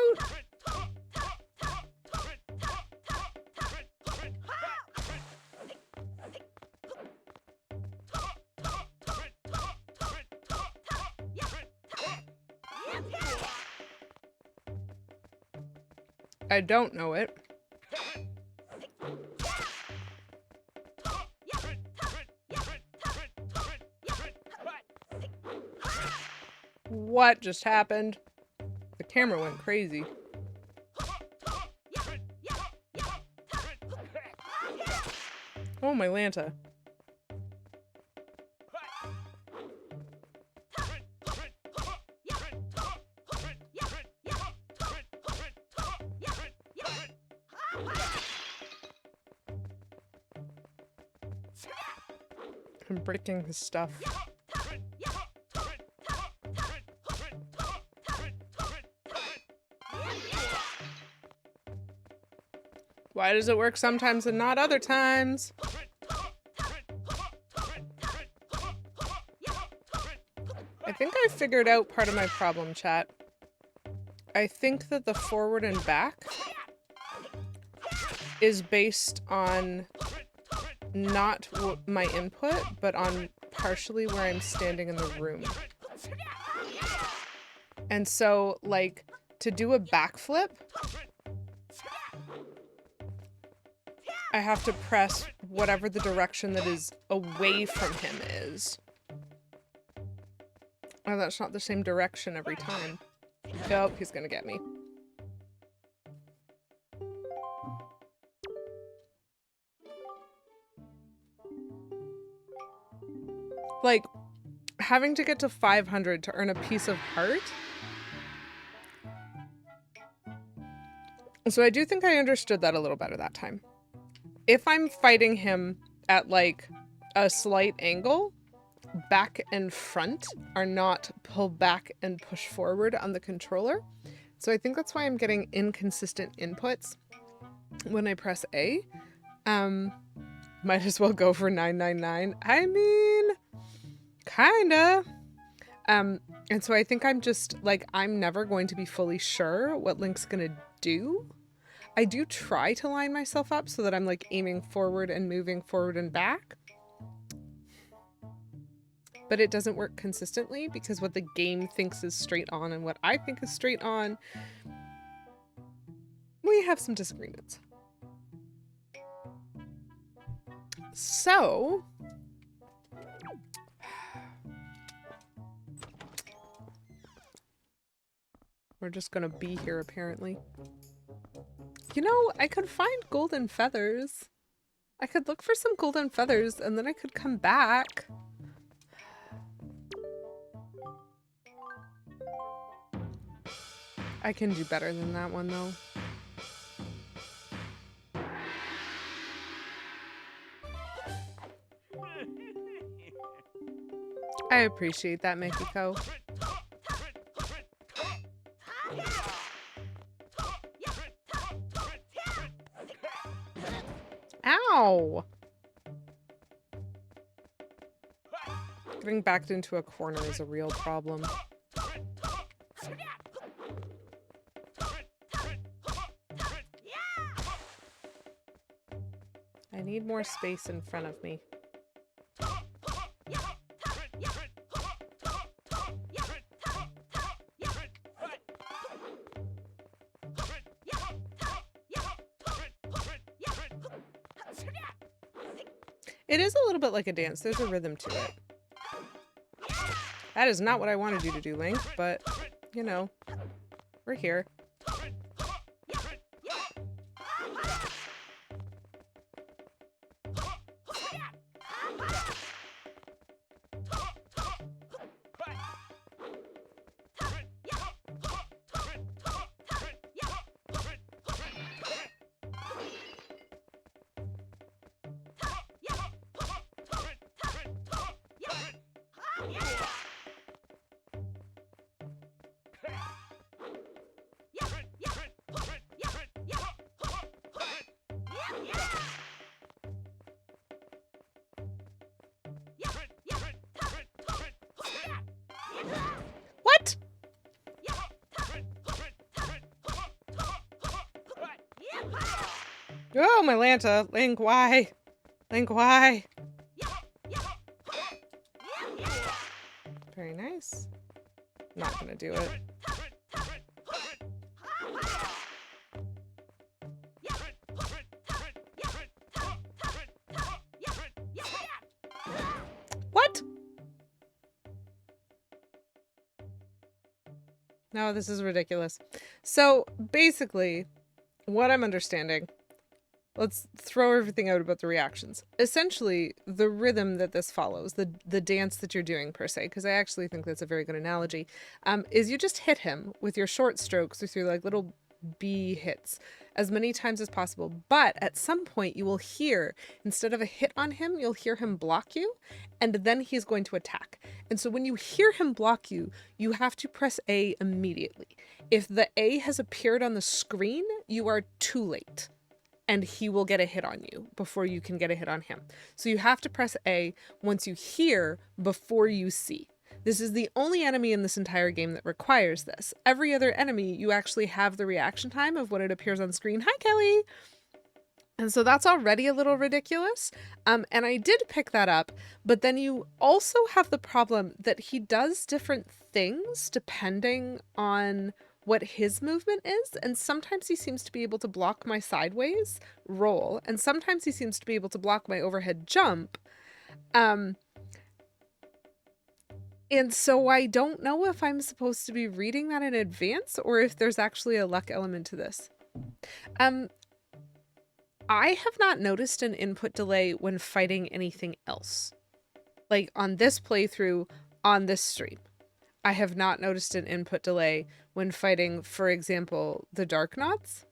I don't know it. What just happened? The camera went crazy. Oh, my Lanta. I'm breaking his stuff. Why does it work sometimes and not other times? I think I figured out part of my problem, chat. I think that the forward and back is based on not my input, but on partially where I'm standing in the room. And so, like, to do a backflip, I have to press whatever the direction that is away from him is. Oh, that's not the same direction every time. Nope, he's gonna get me. Like, having to get to 500 to earn a piece of heart. So I do think I understood that a little better that time. If I'm fighting him at like a slight angle, back and front are not pull back and push forward on the controller. So I think that's why I'm getting inconsistent inputs when I press A. Might as well go for 999. I mean, kinda. And so I think I'm just, like, I'm never going to be fully sure what Link's gonna do. I do try to line myself up so that I'm, like, aiming forward and moving forward and back. But it doesn't work consistently because what the game thinks is straight on and what I think is straight on, we have some disagreements. So, we're just gonna be here apparently. You know, I could find golden feathers. I could look for some golden feathers and then I could come back. I can do better than that one though. I appreciate that, Mikiko. Ow! Getting backed into a corner is a real problem. I need more space in front of me. It is a little bit like a dance. There's a rhythm to it. That is not what I wanted you to do, Link, but, you know, we're here. What? Oh, my Lanta. Link, why? Link, why? Very nice. Not gonna do it. What? No, this is ridiculous. So basically, what I'm understanding, let's throw everything out about the reactions. Essentially, the rhythm that this follows, the dance that you're doing per se, because I actually think that's a very good analogy, is you just hit him with your short strokes or through like little B hits as many times as possible. But at some point you will hear, instead of a hit on him, you'll hear him block you, and then he's going to attack. And so when you hear him block you, you have to press A immediately. If the A has appeared on the screen, you are too late. And he will get a hit on you before you can get a hit on him. So you have to press A once you hear before you see. This is the only enemy in this entire game that requires this. Every other enemy, you actually have the reaction time of when it appears on screen. Hi, Kelly! And so that's already a little ridiculous. And I did pick that up, but then you also have the problem that he does different things depending on what his movement is, and sometimes he seems to be able to block my sideways roll, and sometimes he seems to be able to block my overhead jump. And so I don't know if I'm supposed to be reading that in advance or if there's actually a luck element to this. I have not noticed an input delay when fighting anything else. Like on this playthrough, on this stream. I have not noticed an input delay when fighting, for example, the Darknots,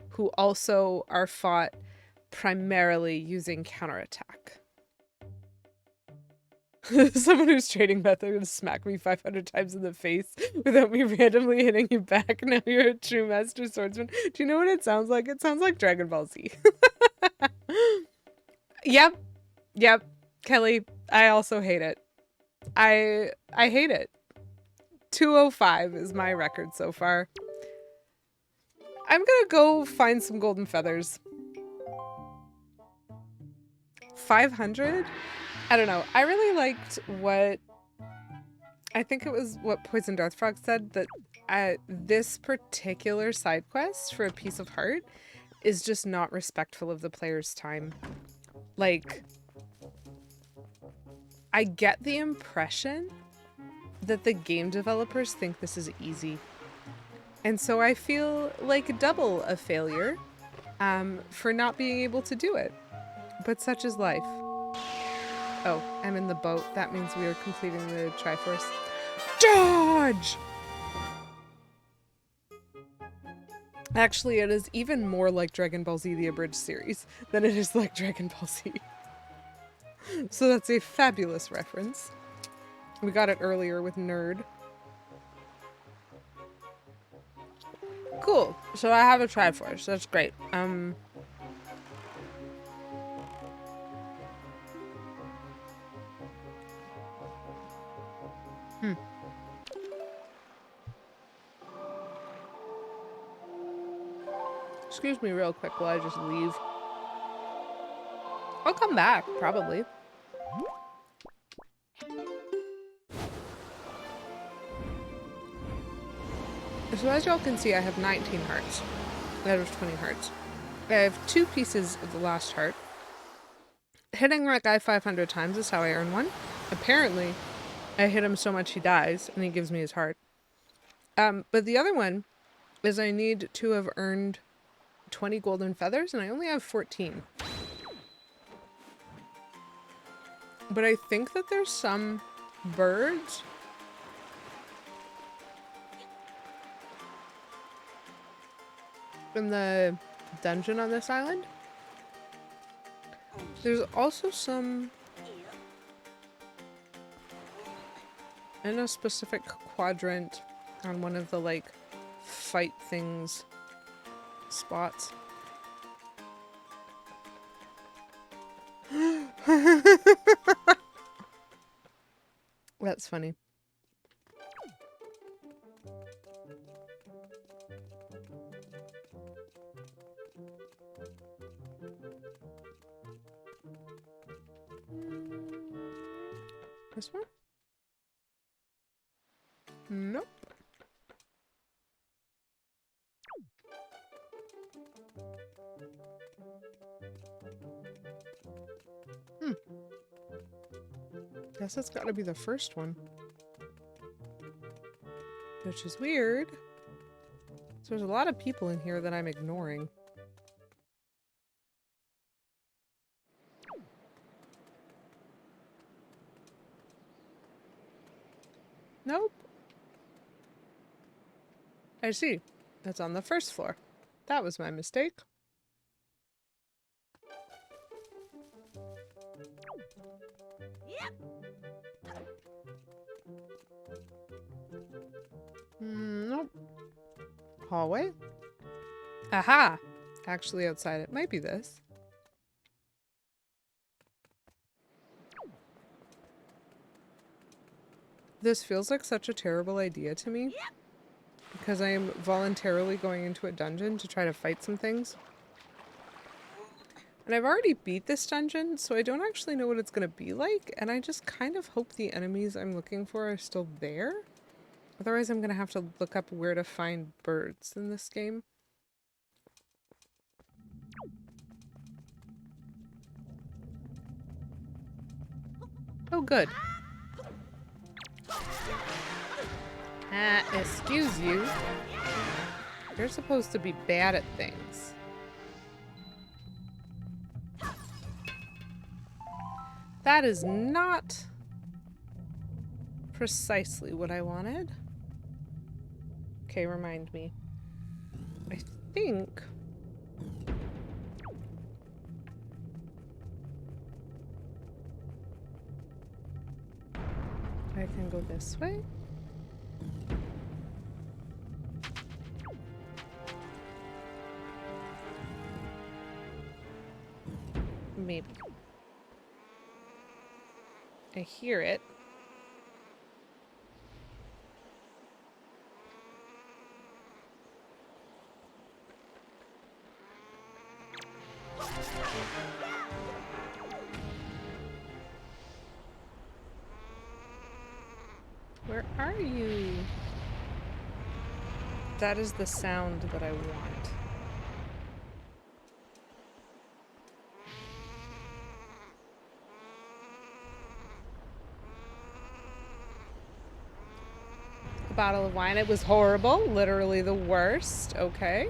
who also are fought primarily using counterattack. Someone who's trading method gonna smack me 500 times in the face without me randomly hitting you back. Now you're a true master swordsman. Do you know what it sounds like? It sounds like Dragon Ball Z. Yep. Yep. Kelly, I also hate it. I hate it. 205 is my record so far. I'm gonna go find some golden feathers. 500? I don't know. I really liked what I think it was what Poison Darthfrog said, that this particular side quest for a piece of heart is just not respectful of the player's time. Like, I get the impression that the game developers think this is easy. And so I feel like double a failure for not being able to do it. But such is life. Oh, I'm in the boat. That means we are completing the Triforce. Dodge! Actually, it is even more like Dragon Ball Z the Abridged series than it is like Dragon Ball Z. So that's a fabulous reference. We got it earlier with Nerd. Cool. So I have a Triforce. That's great. Excuse me real quick while I just leave. I'll come back, probably. So as y'all can see, I have 19 hearts out of 20 hearts. I have 2 pieces of the last heart. Hitting that guy 500 times is how I earn one. Apparently, I hit him so much he dies, and he gives me his heart. But the other one is I need to have earned 20 golden feathers, and I only have 14. But I think that there's some birds in the dungeon on this island. There's also some in a specific quadrant on one of the like fight things spots. That's funny. This one? Nope. Guess that's gotta be the first one. Which is weird. So there's a lot of people in here that I'm ignoring. Nope. I see. That's on the first floor. That was my mistake. Nope. Hallway? Aha! Actually outside it might be this. This feels like such a terrible idea to me. Because I am voluntarily going into a dungeon to try to fight some things. And I've already beat this dungeon, so I don't actually know what it's going to be like. And I just kind of hope the enemies I'm looking for are still there. Otherwise, I'm going to have to look up where to find birds in this game. Oh, good. Excuse you. You're supposed to be bad at things. That is not precisely what I wanted. Okay, remind me. I think... And go this way. Maybe. I hear it. Where are you? That is the sound that I want. A bottle of wine. It was horrible. Literally the worst. Okay.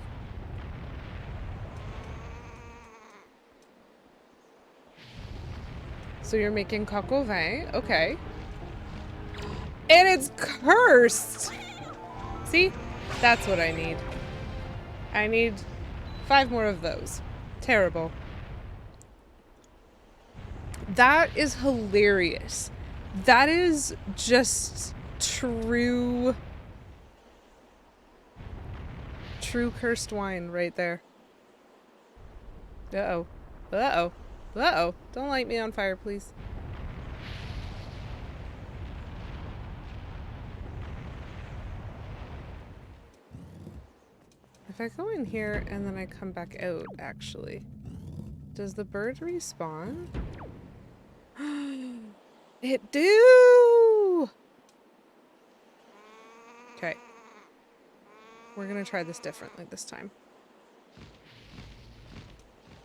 So you're making coq au vin. Okay. And it's cursed! See? That's what I need. I need 5 more of those. Terrible. That is hilarious. That is just true cursed wine right there. Uh-oh. Uh-oh. Uh-oh. Don't light me on fire, please. If I go in here and then I come back out, actually, does the bird respawn? It do! Okay. We're gonna try this differently this time.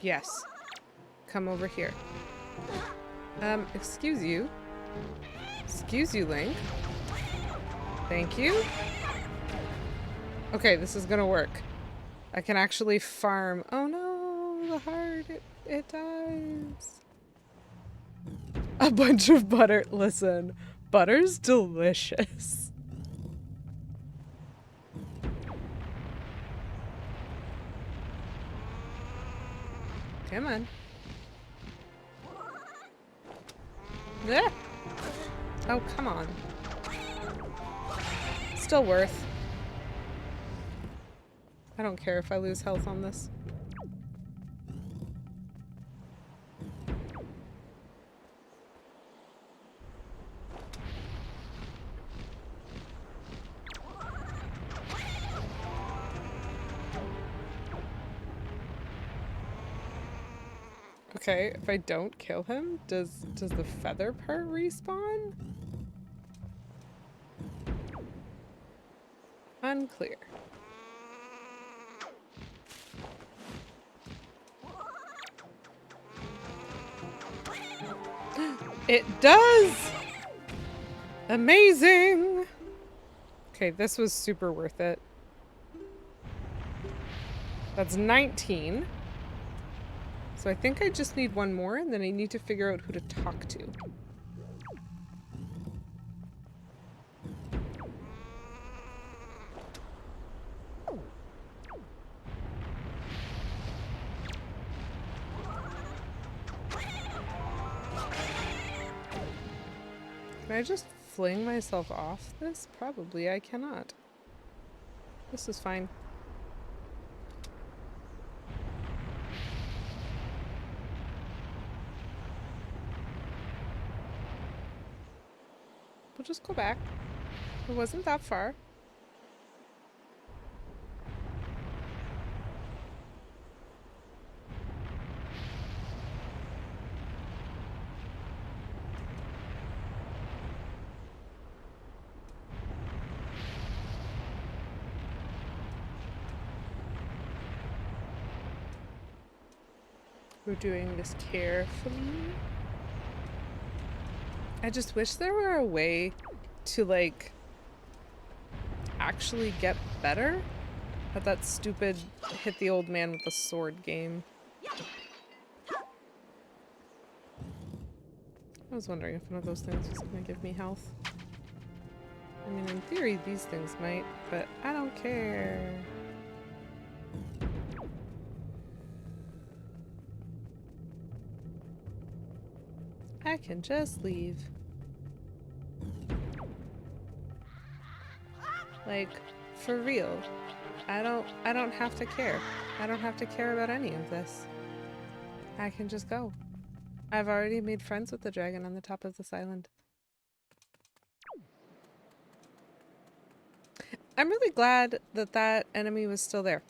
Yes. Come over here. Excuse you. Excuse you, Link. Thank you. Okay, this is gonna work. I can actually farm. Oh no, the heart, it dies. A bunch of butter. Listen, butter's delicious. Come on. Ah. Oh, come on. Still worth. I don't care if I lose health on this. Okay, if I don't kill him, does the feather part respawn? Unclear. It does! Amazing! Okay, this was super worth it. That's 19. So I think I just need one more, and then I need to figure out who to talk to. Can I just fling myself off this? Probably I cannot. This is fine. We'll just go back. It wasn't that far. We're doing this carefully. I just wish there were a way to, like, actually get better at that stupid hit the old man with the sword game. I was wondering if one of those things was going to give me health. I mean, in theory, these things might, but I don't care. I can just leave. Like, for real. I don't have to care. I don't have to care about any of this. I can just go. I've already made friends with the dragon on the top of this island. I'm really glad that that enemy was still there.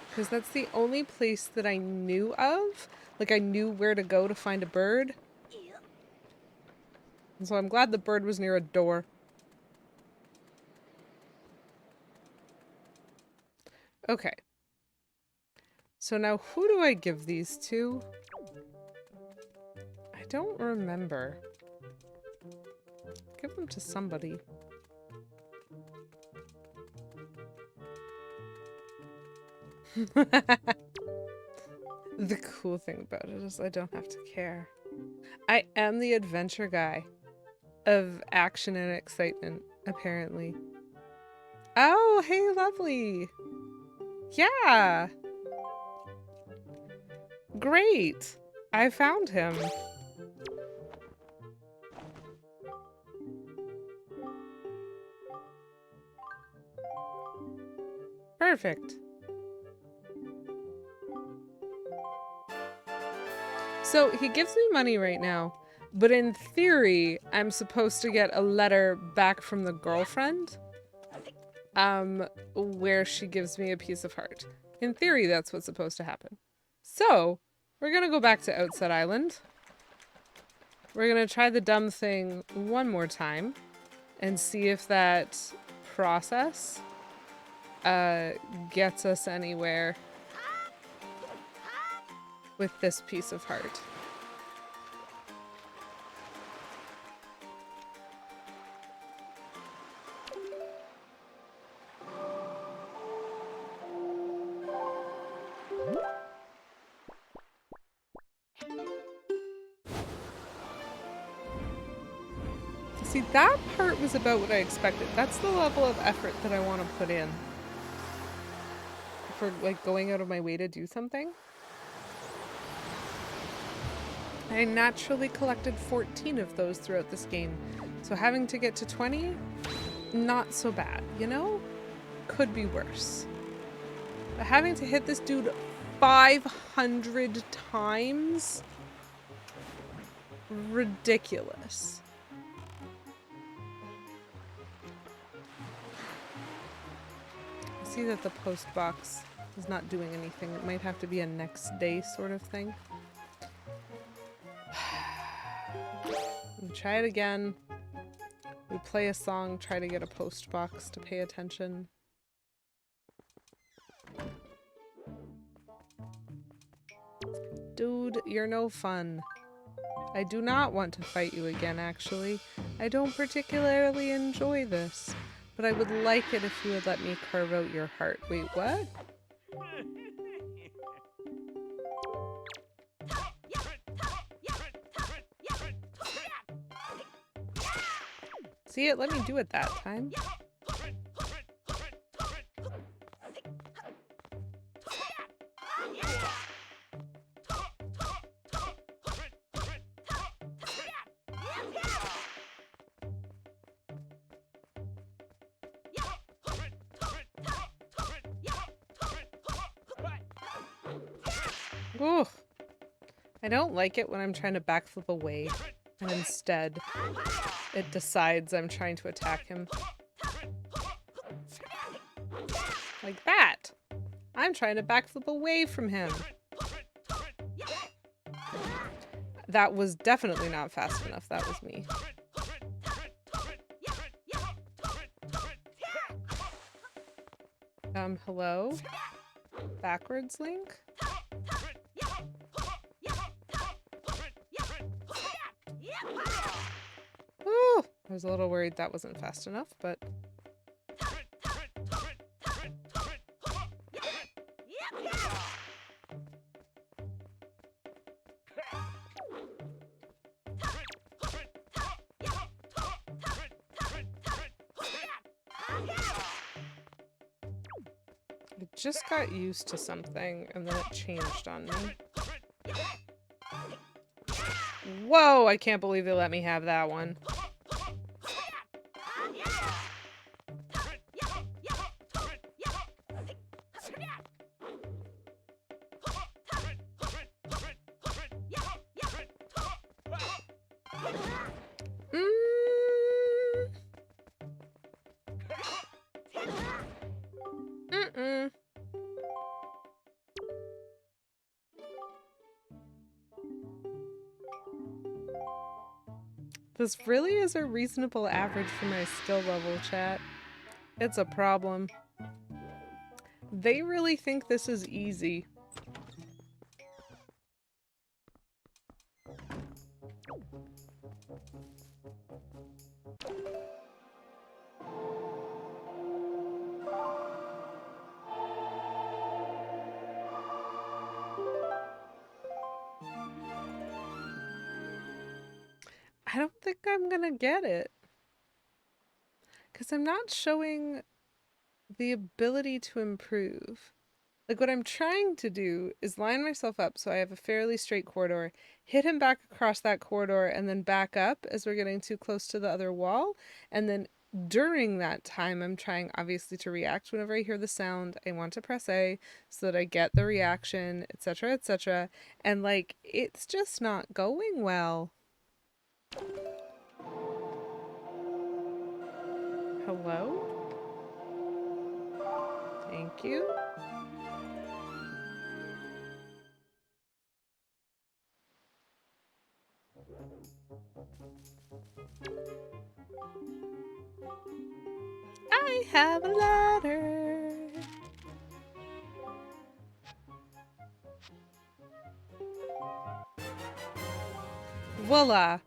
Because that's the only place that I knew of. Like, I knew where to go to find a bird. And so I'm glad the bird was near a door. Okay. So now who do I give these to? I don't remember. Give them to somebody. The cool thing about it is I don't have to care. I am the adventure guy of action and excitement, apparently. Oh, hey, lovely. Yeah. Great. I found him. Perfect. So he gives me money right now, but in theory, I'm supposed to get a letter back from the girlfriend, where she gives me a piece of heart. In theory, that's what's supposed to happen. So, we're gonna go back to Outset Island. We're gonna try the dumb thing one more time and see if that process gets us anywhere with this piece of heart. See, that part was about what I expected. That's the level of effort that I want to put in for, like, going out of my way to do something. I naturally collected 14 of those throughout this game, so having to get to 20, not so bad, you know? Could be worse. But having to hit this dude 500 times? Ridiculous. I see that the post box is not doing anything. It might have to be a next day sort of thing. We try it again. We play a song, try to get a post box to pay attention. Dude, you're no fun. I do not want to fight you again, actually. I don't particularly enjoy this, but I would like it if you would let me carve out your heart. Wait, what? See, it let me do it that time. Ooh. I don't like it when I'm trying to backflip away, and instead it decides I'm trying to attack him. Like that! I'm trying to backflip away from him. That was definitely not fast enough. That was me. Hello? Backwards link? Ooh, I was a little worried that wasn't fast enough, but... I just got used to something, and then it changed on me. Whoa, I can't believe they let me have that one. This really is a reasonable average for my skill level, chat. It's a problem. They really think this is easy. I don't think I'm gonna get it. Because I'm not showing the ability to improve. Like, what I'm trying to do is line myself up so I have a fairly straight corridor, hit him back across that corridor, and then back up as we're getting too close to the other wall. And then during that time, I'm trying, obviously, to react whenever I hear the sound. I want to press A so that I get the reaction, etc., etc. And, like, it's just not going well. Hello? Thank you. I have a ladder. Voila.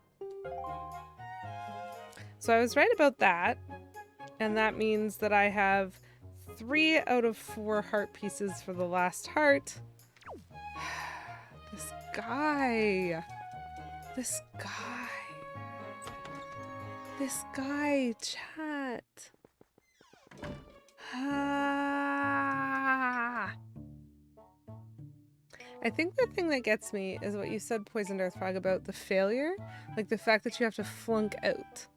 So I was right about that. And that means that I have 3 out of 4 heart pieces for the last heart. This guy. This guy. This guy, chat. Ah. I think the thing that gets me is what you said, Poisoned Earth Frog, about the failure. Like the fact that you have to flunk out.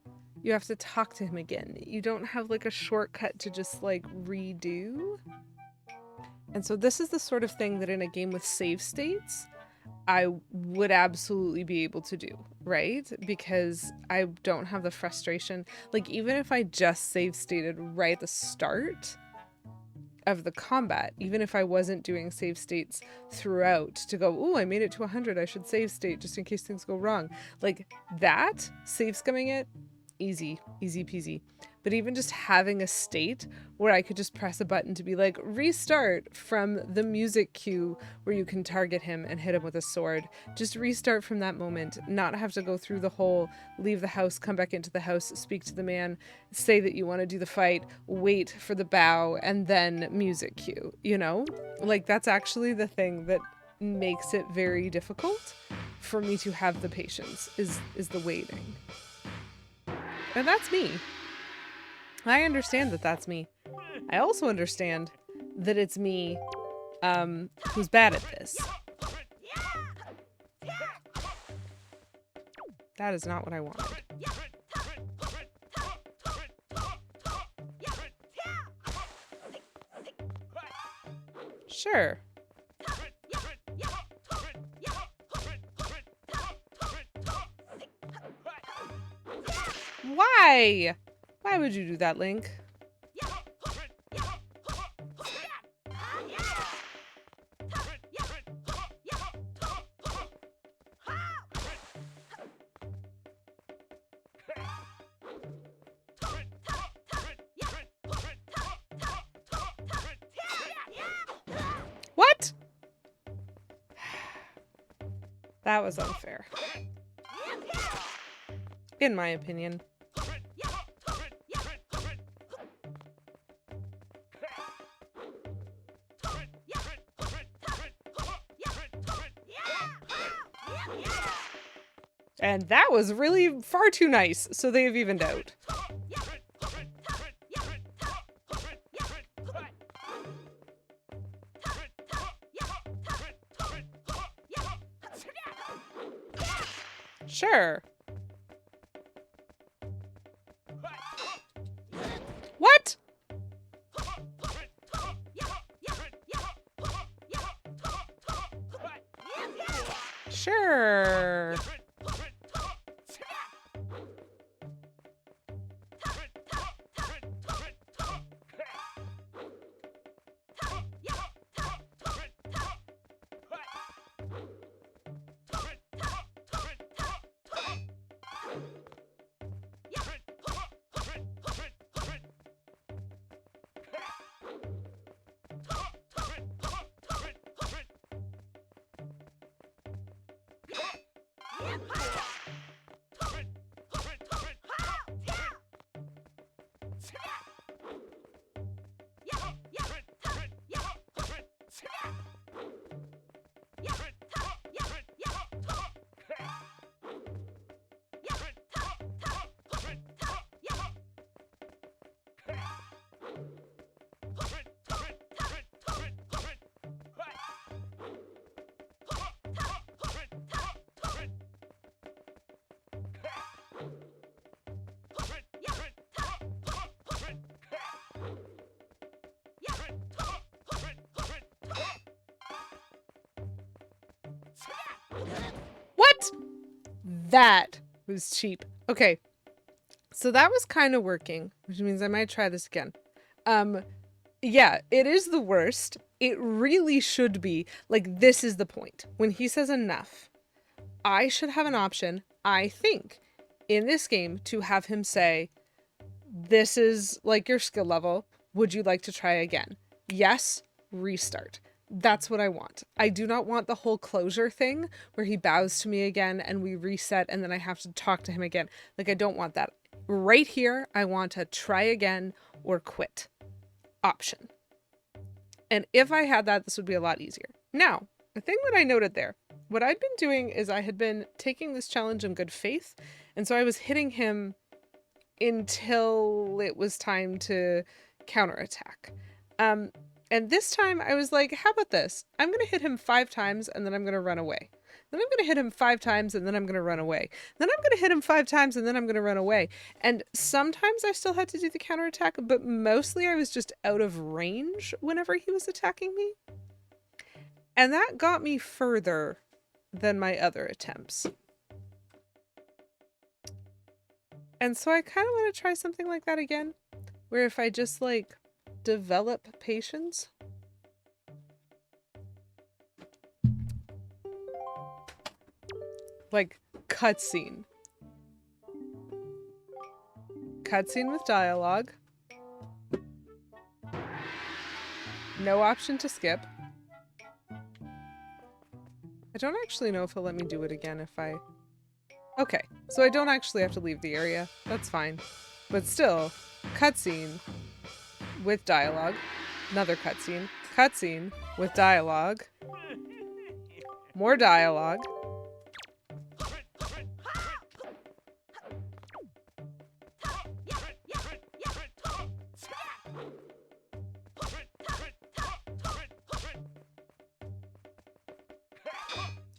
You have to talk to him again. You don't have like a shortcut to just like redo. And so this is the sort of thing that in a game with save states, I would absolutely be able to do, right? Because I don't have the frustration. Like even if I just save stated right at the start of the combat, even if I wasn't doing save states throughout to go, oh, I made it to 100, I should save state just in case things go wrong. Like that, save scumming it, easy peasy. But even just having a state where I could just press a button to be like, restart from the music cue where you can target him and hit him with a sword. Just restart from that moment, not have to go through the whole leave the house, come back into the house, speak to the man, say that you want to do the fight, wait for the bow, and then music cue, you know? Like that's actually the thing that makes it very difficult for me to have the patience is the waiting. And that's me. I understand that that's me. I also understand that it's me who's bad at this. That is not what I wanted. Sure. Why? Why would you do that, Link? What? That was unfair. In my opinion. And that was really far too nice, so they have evened out. Sure. What? Sure. What? That was cheap. Okay. So that was kind of working, which means I might try this again. Yeah, it is the worst. It really should be. Like, this is the point. When he says enough, I should have an option, I think, in this game to have him say, this is like your skill level. Would you like to try again? Yes, restart. That's what I want. I do not want the whole closure thing where he bows to me again and we reset and then I have to talk to him again. Like, I don't want that. Right here, I want a try again or quit option. And if I had that, this would be a lot easier. Now, the thing that I noted there, what I'd been doing is I had been taking this challenge in good faith. And so I was hitting him until it was time to counterattack. And this time I was like, how about this? I'm going to hit him 5 times and then I'm going to run away. Then I'm going to hit him 5 times and then I'm going to run away. Then I'm going to hit him 5 times and then I'm going to run away. And sometimes I still had to do the counterattack, but mostly I was just out of range whenever he was attacking me. And that got me further than my other attempts. And so I kind of want to try something like that again, where if I just like develop patience. Like cutscene. Cutscene with dialogue. No option to skip. I don't actually know if he'll let me do it again if I... Okay, so I don't actually have to leave the area. That's fine. But still, cutscene with dialogue. Another cutscene. Cutscene with dialogue. More dialogue.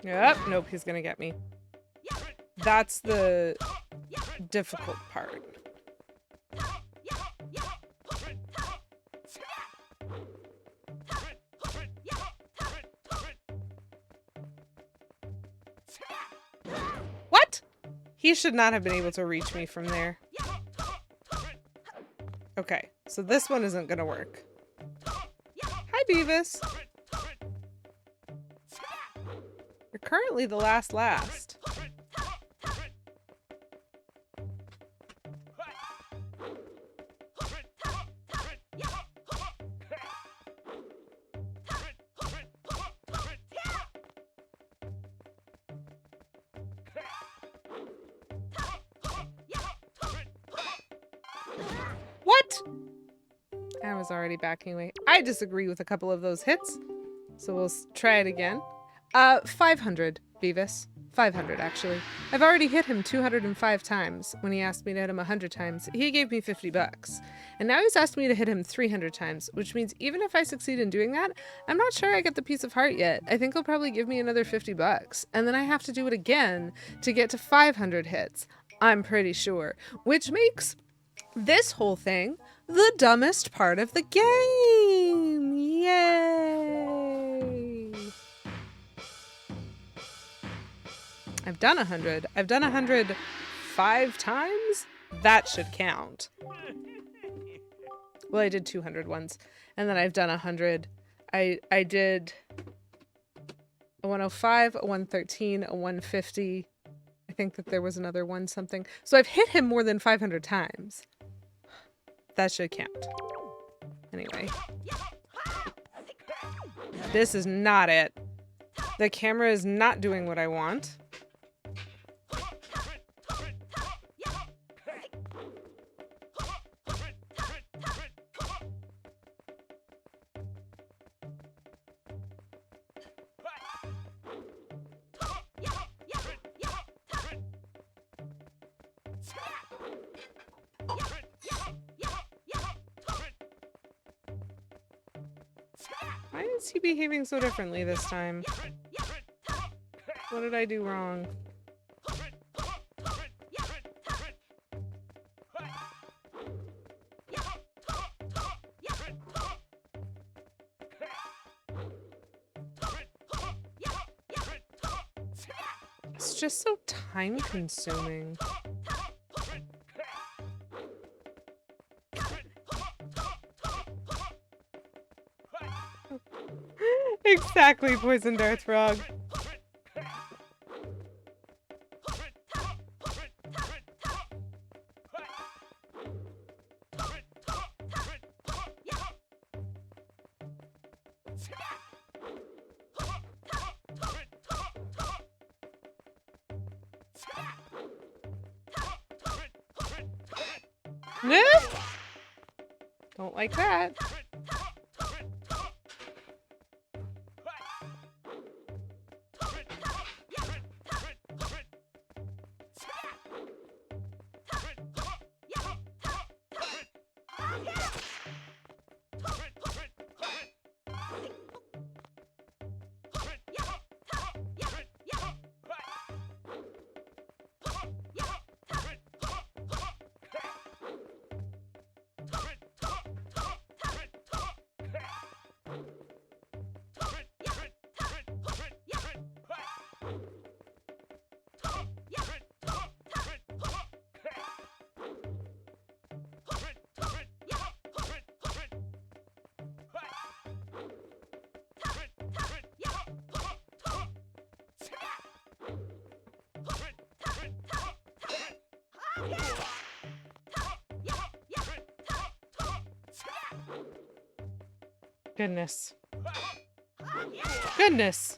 Yep, nope, he's gonna get me. That's the difficult part. What? He should not have been able to reach me from there. Okay, so this one isn't gonna work. Hi, Beavis. You're currently the last. What? I was already backing away. I disagree with a couple of those hits. So we'll try it again. 500, Beavis. 500, actually. I've already hit him 205 times. When he asked me to hit him 100 times, he gave me 50 bucks. And now he's asked me to hit him 300 times, which means even if I succeed in doing that, I'm not sure I get the piece of heart yet. I think he'll probably give me another 50 bucks. And then I have to do it again to get to 500 hits. I'm pretty sure. Which makes this whole thing the dumbest part of the game. Yay! I've done 100. I've done 100 5 times? That should count. Well, I did 200 once. And then I've done 100. I did a 105, a 113, a 150. I think that there was another one something. So I've hit him more than 500 times. That should count. Anyway. This is not it. The camera is not doing what I want. is he behaving so differently this time? What did I do wrong? It's just so time consuming. Exactly, Poison Dart Frog. No! Don't like that. Goodness. Goodness.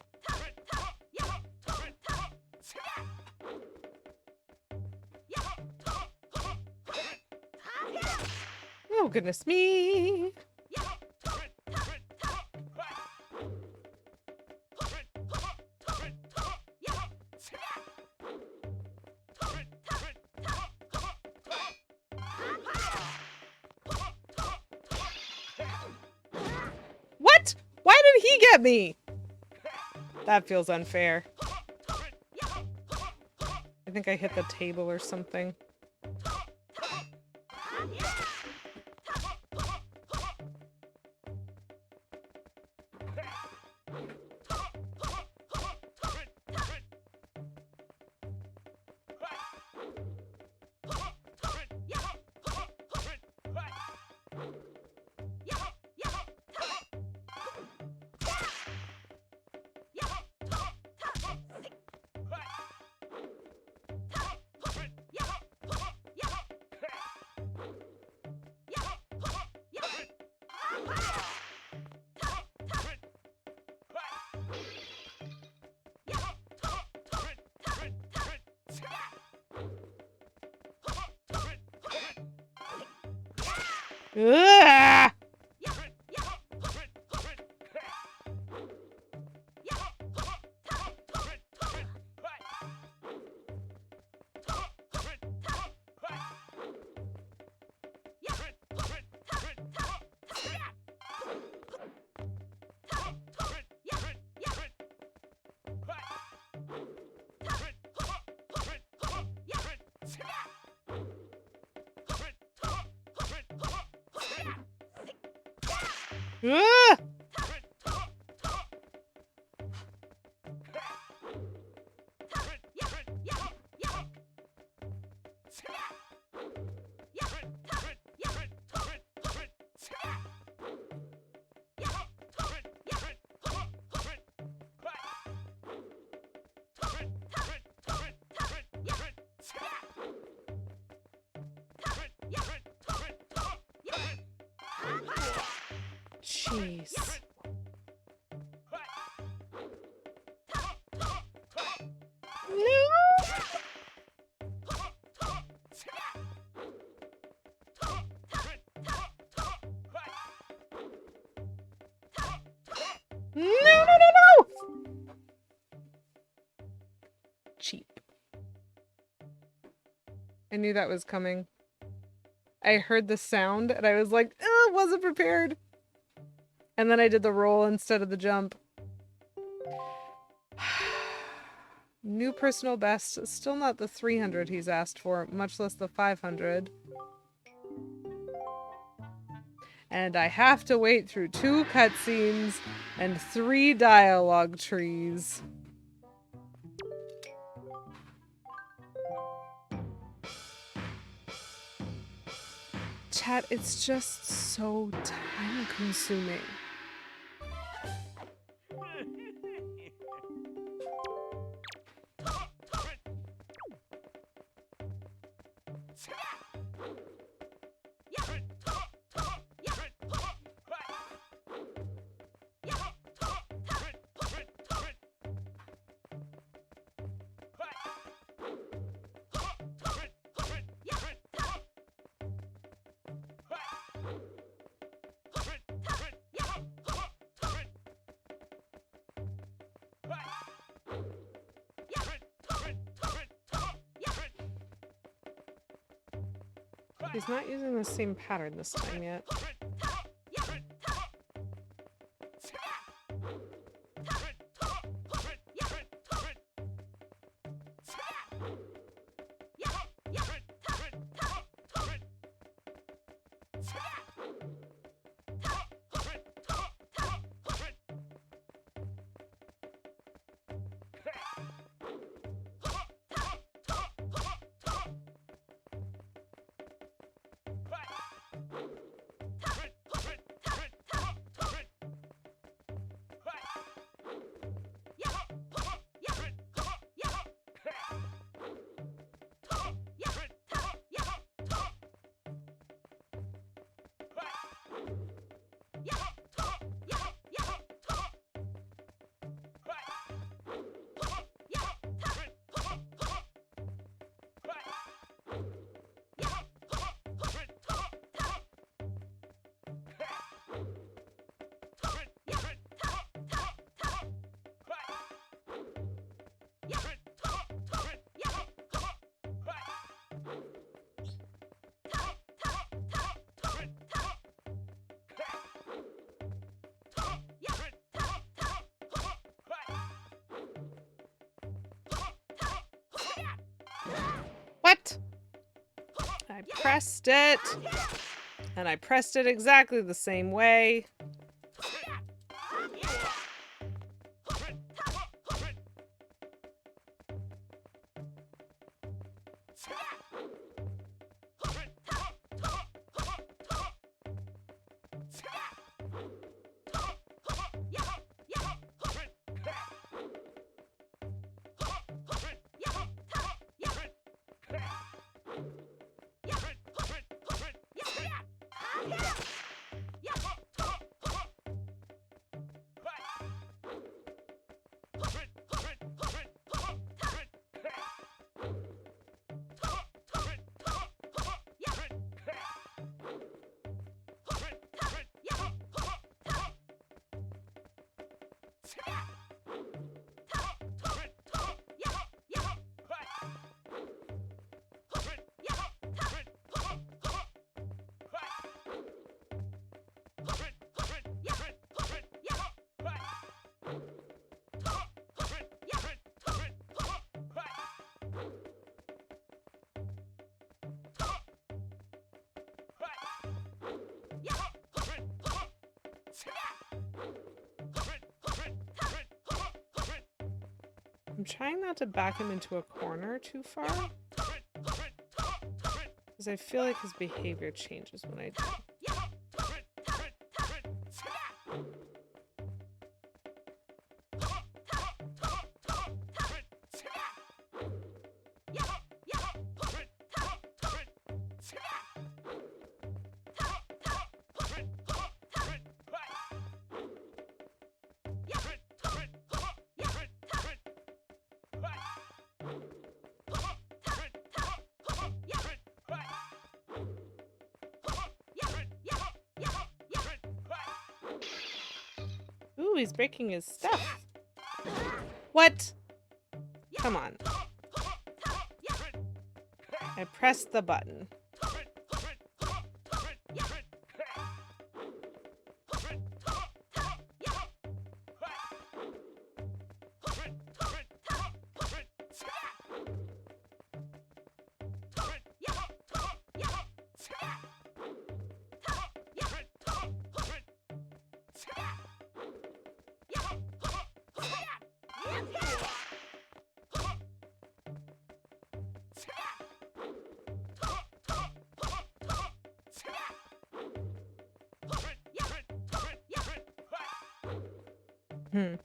Oh, goodness me. What? Why did he get me? That feels unfair. I think I hit the table or something. Ugh! Ugh! Jeez. No, no, no, no! Cheap. I knew that was coming. I heard the sound and I was like, oh, wasn't prepared. And then I did the roll instead of the jump. New personal best. Still not the 300 he's asked for, much less the 500. And I have to wait through 2 cutscenes and 3 dialogue trees. Chat, it's just so time consuming. He's not using the same pattern this time yet. What? I pressed it. And I pressed it exactly the same way. I'm trying not to back him into a corner too far, because I feel like his behavior changes when I do. Ooh, he's breaking his stuff. What? Come on. I pressed the button. Hmm.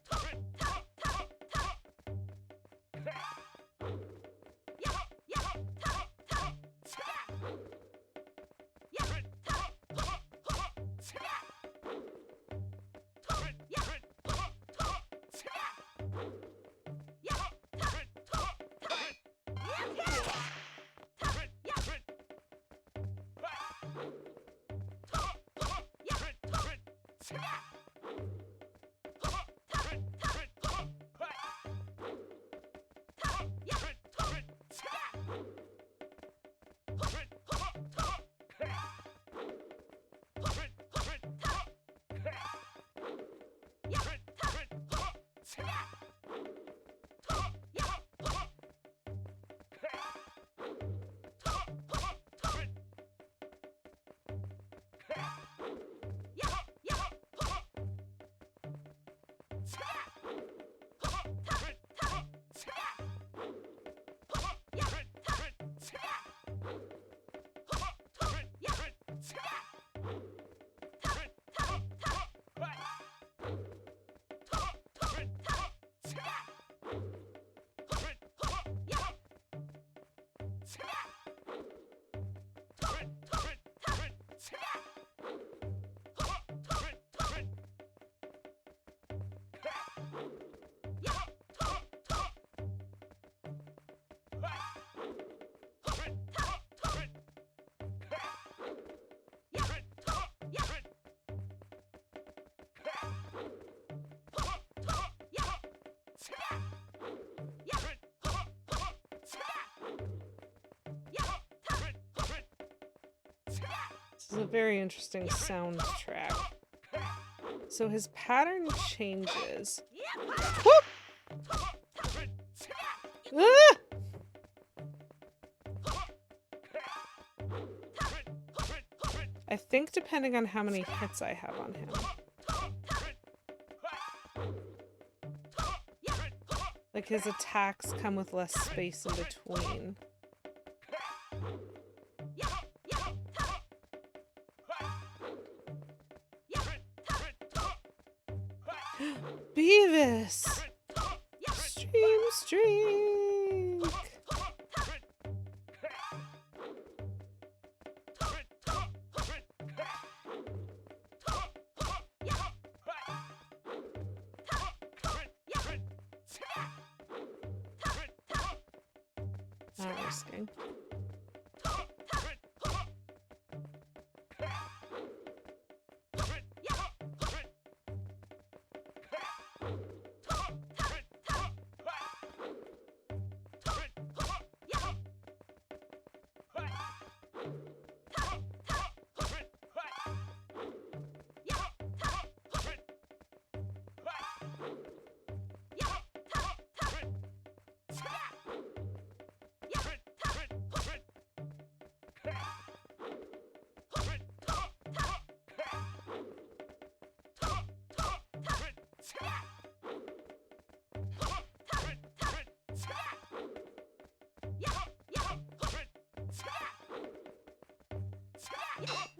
This is a very interesting soundtrack. So his pattern changes. Whoop! Ah! I think depending on how many hits I have on him. Like his attacks come with less space in between. Beavis! Streak! Not risking.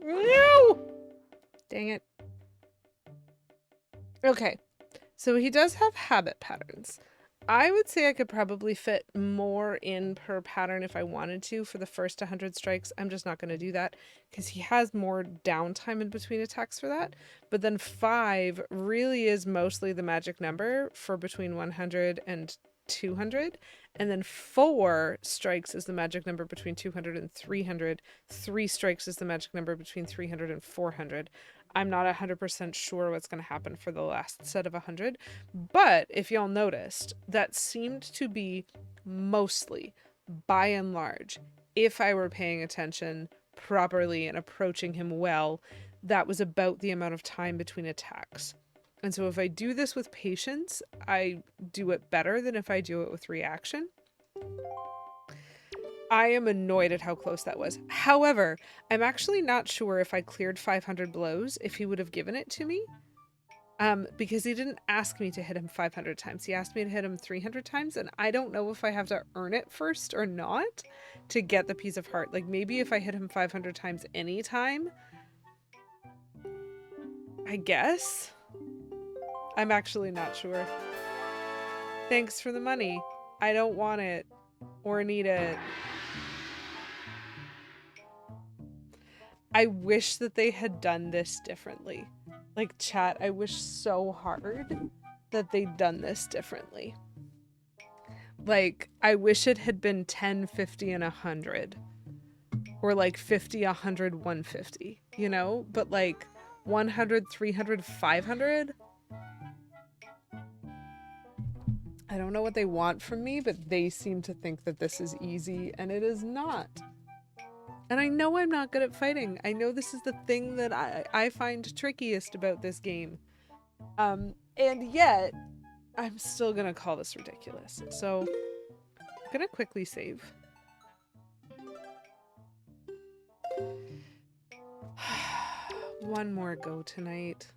No! Dang it. Okay, so he does have habit patterns. I would say I could probably fit more in per pattern if I wanted to for the first 100 strikes. I'm just not going to do that because he has more downtime in between attacks for that. But then 5 really is mostly the magic number for between 100 and 200. And then 4 strikes is the magic number between 200 and 300. 3 strikes is the magic number between 300 and 400. I'm not 100% sure what's going to happen for the last set of 100. But if y'all noticed, that seemed to be mostly, by and large, if I were paying attention properly and approaching him well, that was about the amount of time between attacks. And so if I do this with patience, I do it better than if I do it with reaction. I am annoyed at how close that was. However, I'm actually not sure if I cleared 500 blows, if he would have given it to me. Because he didn't ask me to hit him 500 times. He asked me to hit him 300 times, and I don't know if I have to earn it first or not to get the piece of heart. Like, maybe if I hit him 500 times anytime, I guess. I'm actually not sure. Thanks for the money. I don't want it or need it. I wish that they had done this differently. Like, chat, I wish so hard that they'd done this differently. Like, I wish it had been 10, 50, and 100. Or like 50, 100, 150, you know? But like 100, 300, 500? I don't know what they want from me, but they seem to think that this is easy, and it is not. And I know I'm not good at fighting. I know this is the thing that I find trickiest about this game. And yet, I'm still gonna call this ridiculous. So, I'm gonna quickly save. One more go tonight.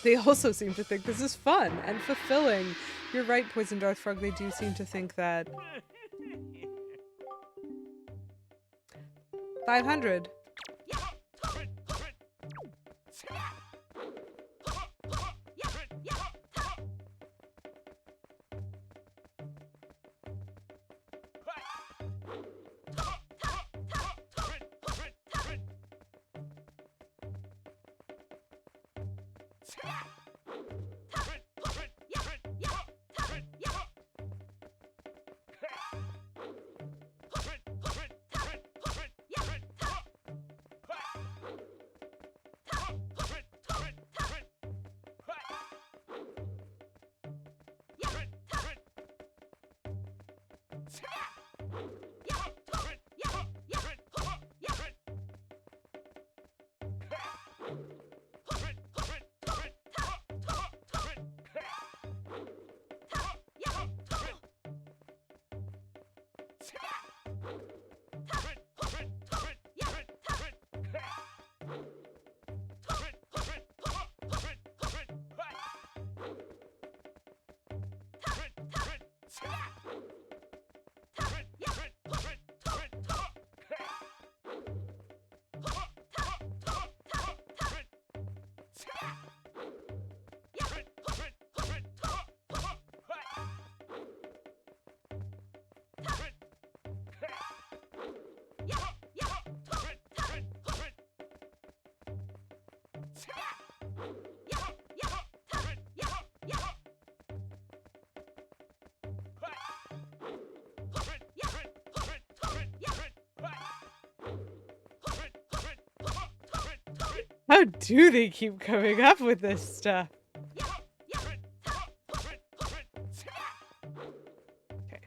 They also seem to think this is fun and fulfilling. You're right, Poison Darth Frog, they do seem to think that. 500. How do they keep coming up with this stuff? Okay.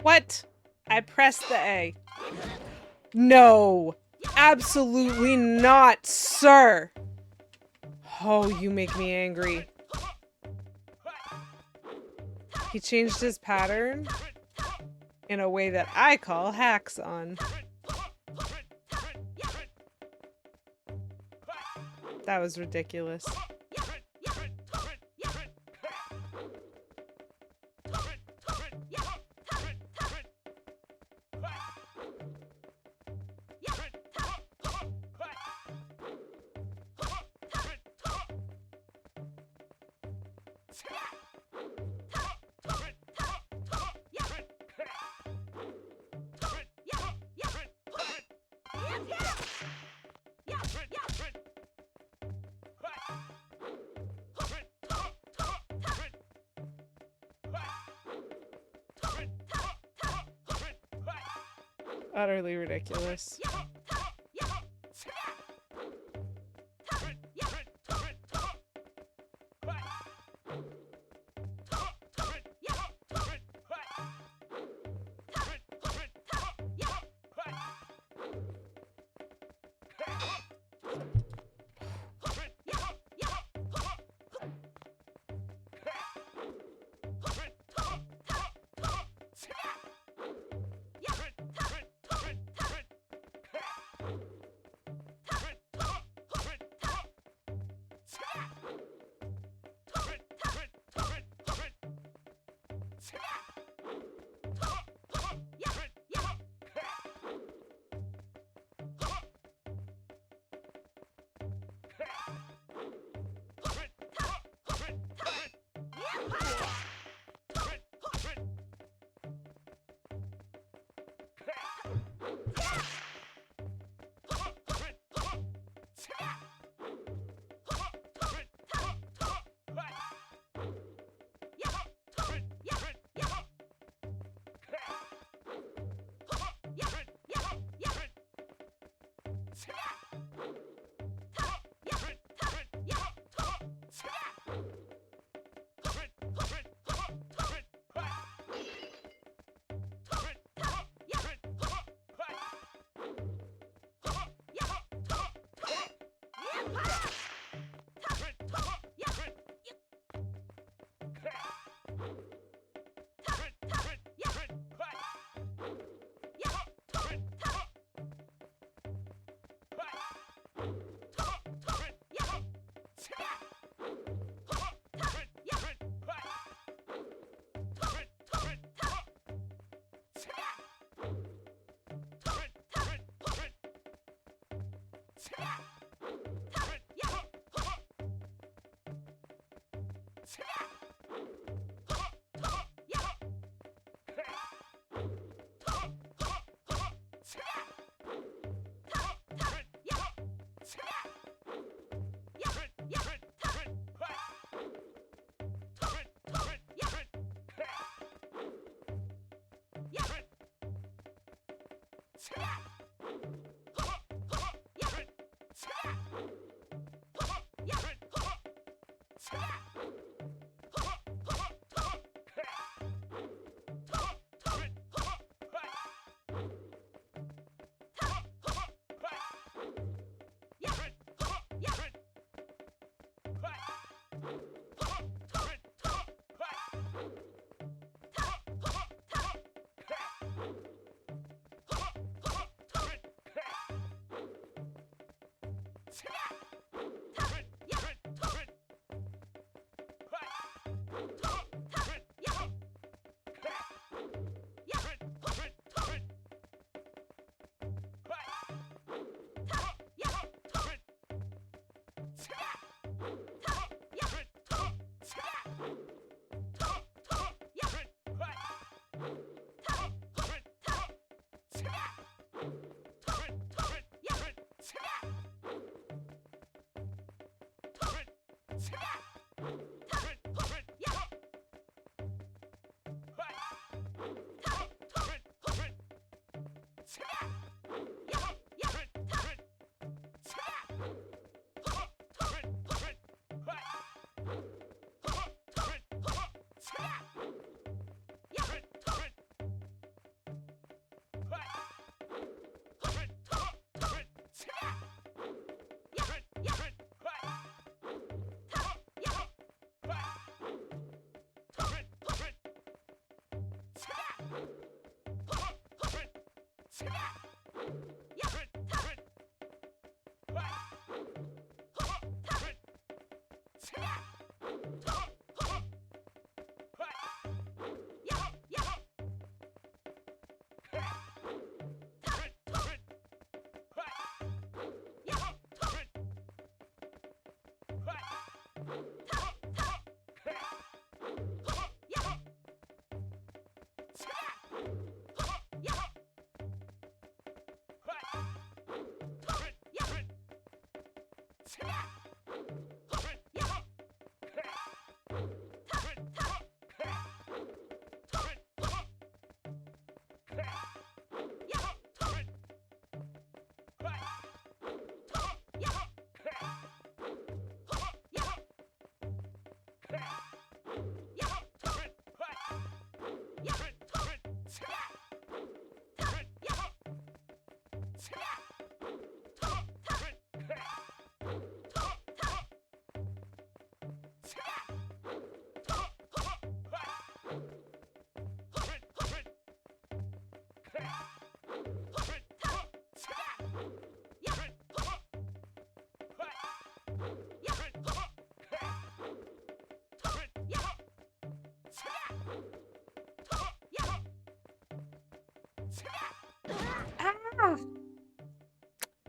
What? I pressed the A. No. Absolutely not, sir. Oh, you make me angry. He changed his pattern in a way that I call hacks on. That was ridiculous. Utterly ridiculous.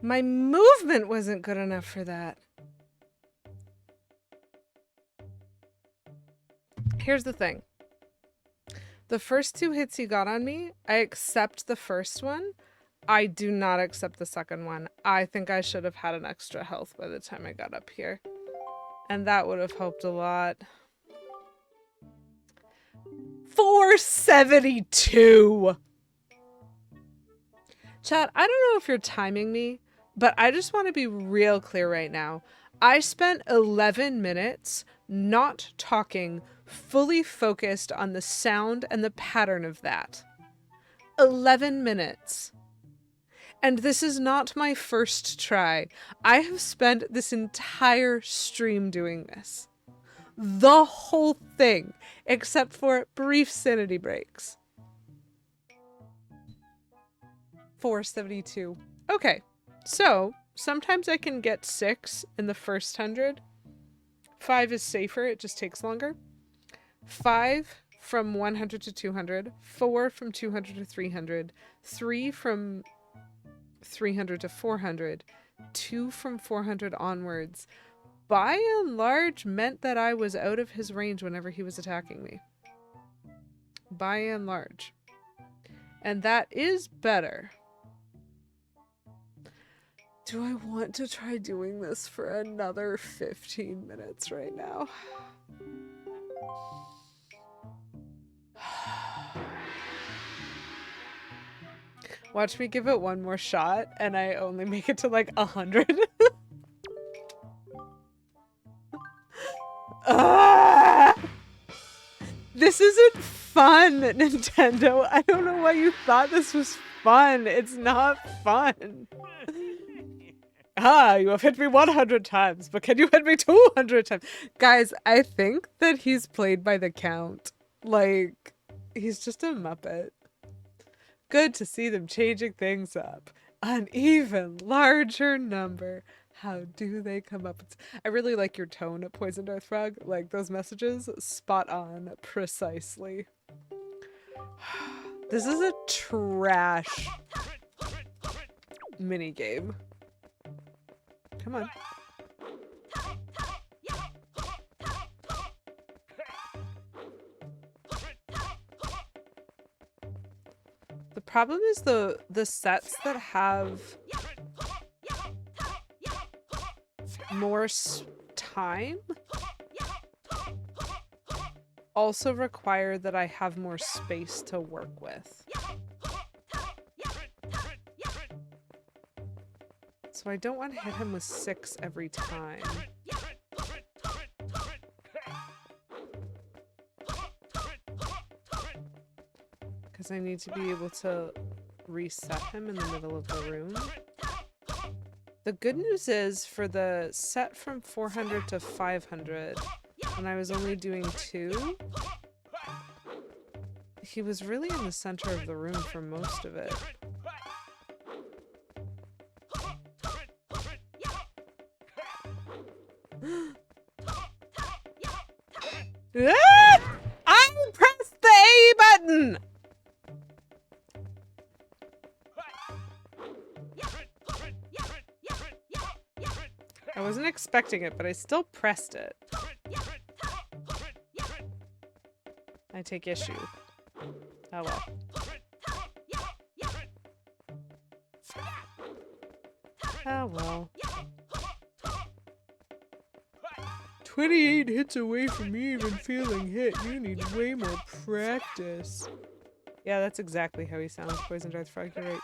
My movement wasn't good enough for that. Here's the thing. The first 2 hits he got on me, I accept the first one. I do not accept the second one. I think I should have had an extra health by the time I got up here. And that would have helped a lot. 472! Chat, I don't know if you're timing me, but I just want to be real clear right now. I spent 11 minutes not talking, fully focused on the sound and the pattern of that. 11 minutes. And this is not my first try. I have spent this entire stream doing this. The whole thing, except for brief sanity breaks. 472. Okay, so sometimes I can get 6 in the first 100. 5 is safer, it just takes longer. 5 from 100 to 200. 4 from 200 to 300. 3 from 300 to 400. 2 from 400 onwards. By and large meant that I was out of his range whenever he was attacking me. By and large. And that is better. Do I want to try doing this for another 15 minutes right now? Watch me give it one more shot and I only make it to like 100. This isn't fun, Nintendo. I don't know why you thought this was fun. It's not fun. You have hit me 100 times, but can you hit me 200 times? Guys, I think that he's played by the count. Like, he's just a Muppet. Good to see them changing things up. An even larger number. How do they come up with... I really like your tone at Poison Darth Frog. Like, those messages, spot on, precisely. This is a trash minigame. Come on. The problem is the sets that have more time also require that I have more space to work with. So I don't want to hit him with 6 every time. Because I need to be able to reset him in the middle of the room. The good news is for the set from 400 to 500, when I was only doing 2, he was really in the center of the room for most of it. I pressed the A button! I wasn't expecting it, but I still pressed it. I take issue. Oh well. Oh well. 28 hits away from me even feeling hit. You need way more practice. Yeah, that's exactly how he sounds, Poison Darth Frog. You're right.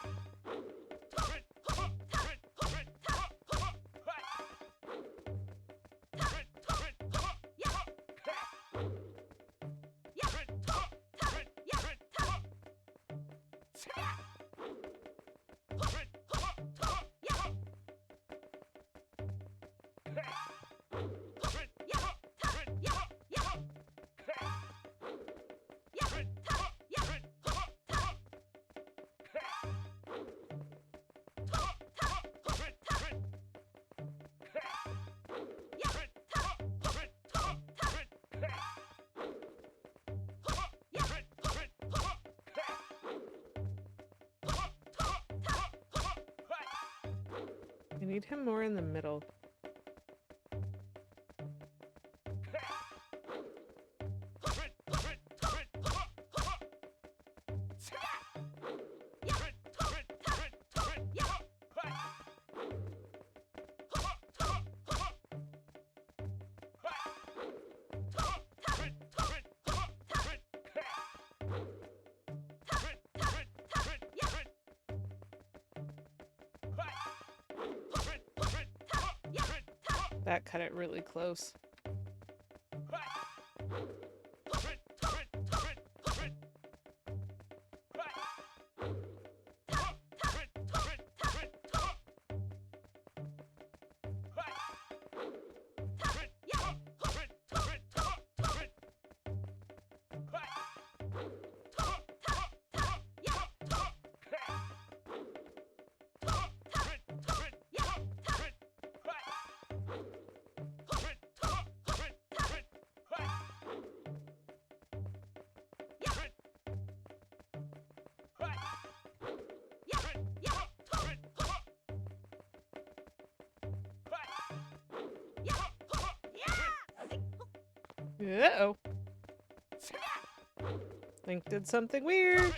need him more in the middle. That cut it really close. Uh-oh. Link did something weird.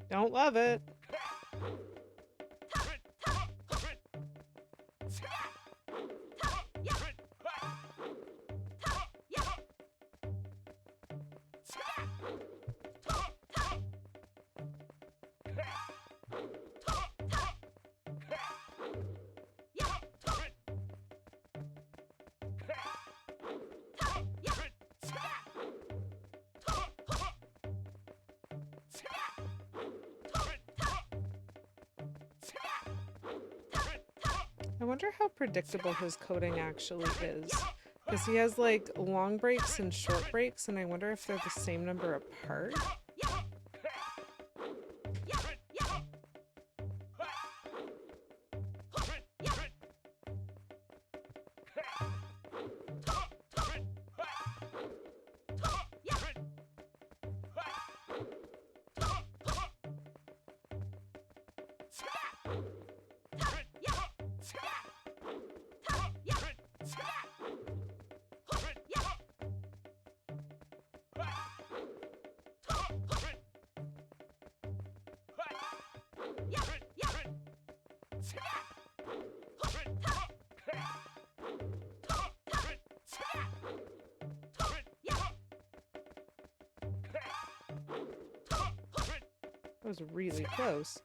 Don't love it. I wonder how predictable his coding actually is. Because he has like long breaks and short breaks, and I wonder if they're the same number apart. That was really close.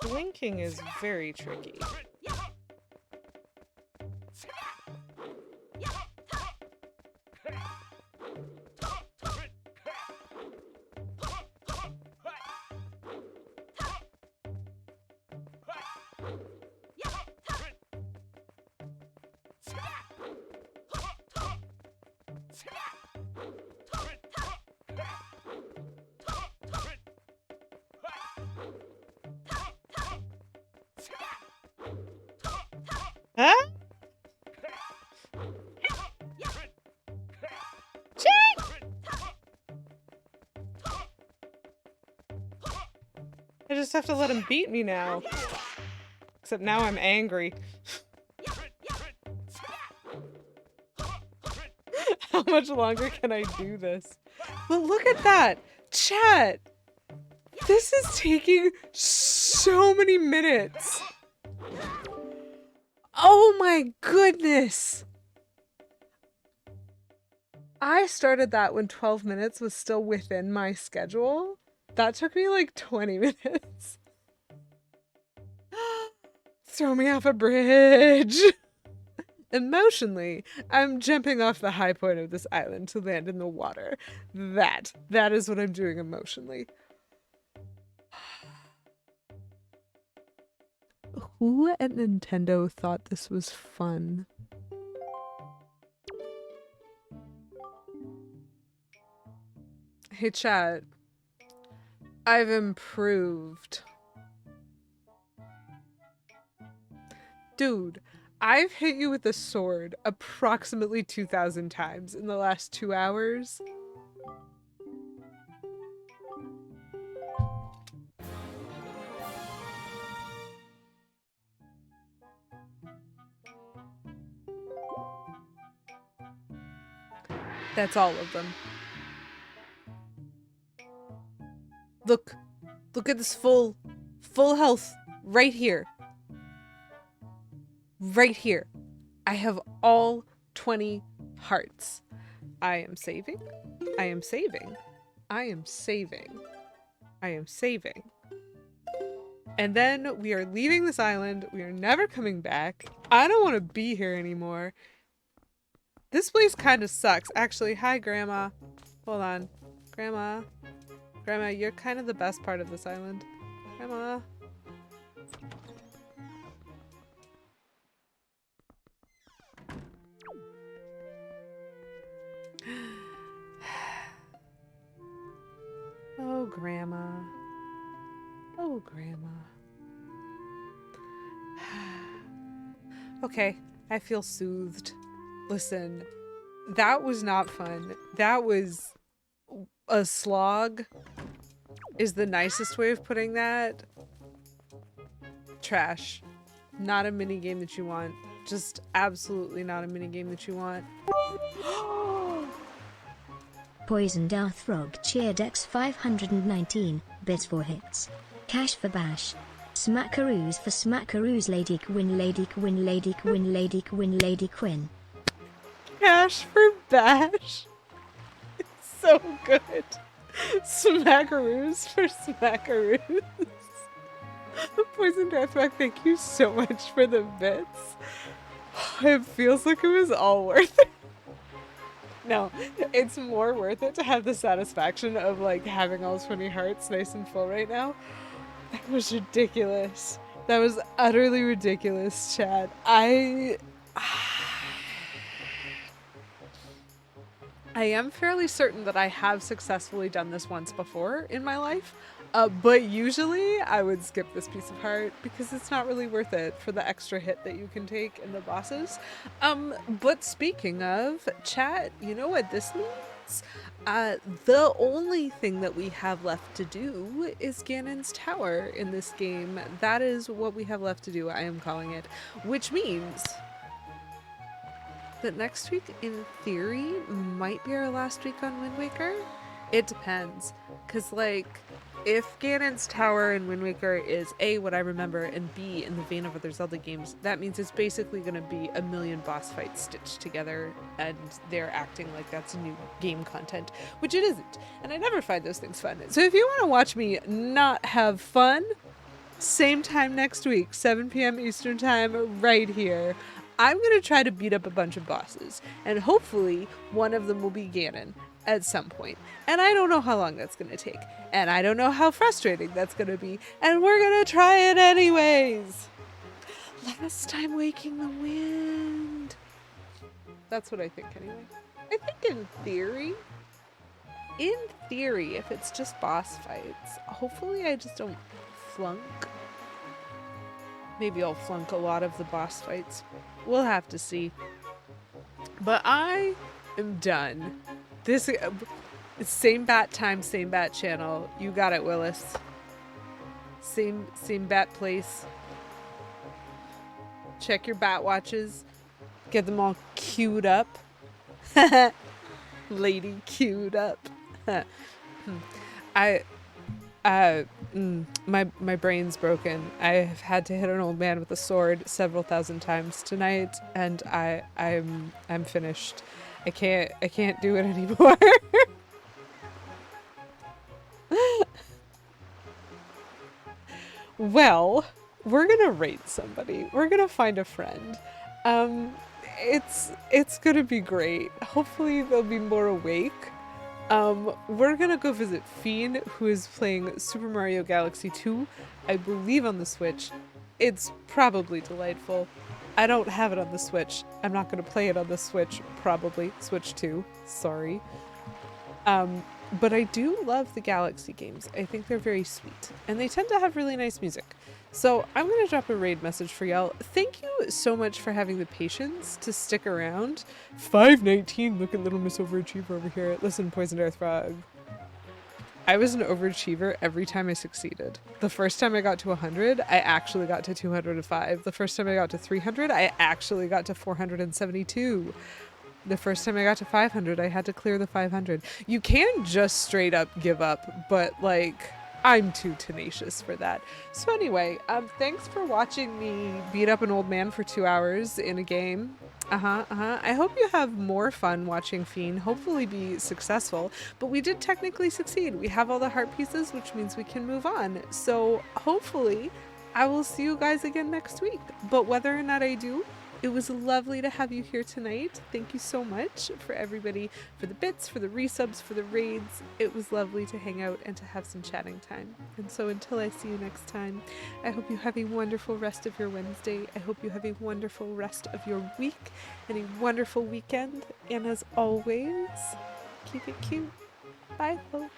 Blinking is very tricky. Huh? I just have to let him beat me now. Except now I'm angry. How much longer can I do this? But look at that! Chat! This is taking so many minutes! Oh my goodness! I started that when 12 minutes was still within my schedule. That took me like 20 minutes. Throw me off a bridge! Emotionally, I'm jumping off the high point of this island to land in the water. That is what I'm doing emotionally. Who at Nintendo thought this was fun? Hey chat, I've improved. Dude, I've hit you with a sword approximately 2,000 times in the last 2 hours. That's all of them. Look at this full health right here. Right here. I have all 20 hearts. I am saving. I am saving. I am saving. I am saving. And then we are leaving this island. We are never coming back. I don't want to be here anymore. This place kind of sucks. Actually, hi, Grandma. Hold on. Grandma. Grandma, you're kind of the best part of this island. Grandma. Oh, Grandma. Oh, Grandma. Okay, I feel soothed. Listen, that was not fun. That was a slog, is the nicest way of putting that. Trash. Not a mini game that you want. Just absolutely not a mini game that you want. Poisoned Arthrog cheered X 519 bits for hits. Cash for bash. Smackaroos for smackaroos. Lady Quinn, Lady Quinn, Lady Quinn, Lady Quinn, Lady Quinn. Cash for bash. It's so good. Smackaroos for smackaroos. Poison Deathback, thank you so much for the bits. It feels like it was all worth it. No, it's more worth it to have the satisfaction of like having all 20 hearts nice and full right now. That was ridiculous. That was utterly ridiculous, Chad. I am fairly certain that I have successfully done this once before in my life, but usually I would skip this piece of heart because it's not really worth it for the extra hit that you can take in the bosses. But speaking of, chat, you know what this means? The only thing that we have left to do is Ganon's Tower in this game. That is what we have left to do, I am calling it, which means that next week, in theory, might be our last week on Windwaker. It depends. Because, like, if Ganon's Tower in Windwaker is A, what I remember, and B, in the vein of other Zelda games, that means it's basically going to be a million boss fights stitched together, and they're acting like that's new game content, which it isn't. And I never find those things fun. So if you want to watch me not have fun, same time next week, 7 p.m. Eastern Time, right here. I'm going to try to beat up a bunch of bosses, and hopefully one of them will be Ganon at some point. And I don't know how long that's going to take, and I don't know how frustrating that's going to be, and we're going to try it anyways. Last time waking the wind. That's what I think anyway. I think in theory, if it's just boss fights, hopefully I just don't flunk. Maybe I'll flunk a lot of the boss fights. We'll have to see. But I am done. This same bat time, same bat channel. You got it, Willis. Same bat place. Check your bat watches. Get them all queued up. Lady queued up. My brain's broken. I have had to hit an old man with a sword several thousand times tonight, and I'm finished. I can't do it anymore. Well, we're gonna rate somebody. We're gonna find a friend. It's gonna be great. Hopefully they'll be more awake. We're gonna go visit Fiend, who is playing Super Mario Galaxy 2, I believe on the Switch. It's probably delightful. I don't have it on the Switch. I'm not gonna play it on the Switch, probably. Switch 2, sorry. But I do love the Galaxy games. I think they're very sweet, and they tend to have really nice music. So I'm gonna drop a raid message for y'all. Thank you so much for having the patience to stick around. 519, look at little Miss Overachiever over here. Listen, Poisoned Earth Frog. I was an overachiever every time I succeeded. The first time I got to 100, I actually got to 205. The first time I got to 300, I actually got to 472. The first time I got to 500, I had to clear the 500. You can just straight up give up, but like, I'm too tenacious for that. So anyway, thanks for watching me beat up an old man for 2 hours in a game. I hope you have more fun watching Fiend, hopefully be successful, but we did technically succeed. We have all the heart pieces, which means we can move on. So hopefully I will see you guys again next week. But whether or not I do, it was lovely to have you here tonight. Thank you so much for everybody, for the bits, for the resubs, for the raids. It was lovely to hang out and to have some chatting time. And so until I see you next time, I hope you have a wonderful rest of your Wednesday. I hope you have a wonderful rest of your week and a wonderful weekend. And as always, keep it cute. Bye, folks.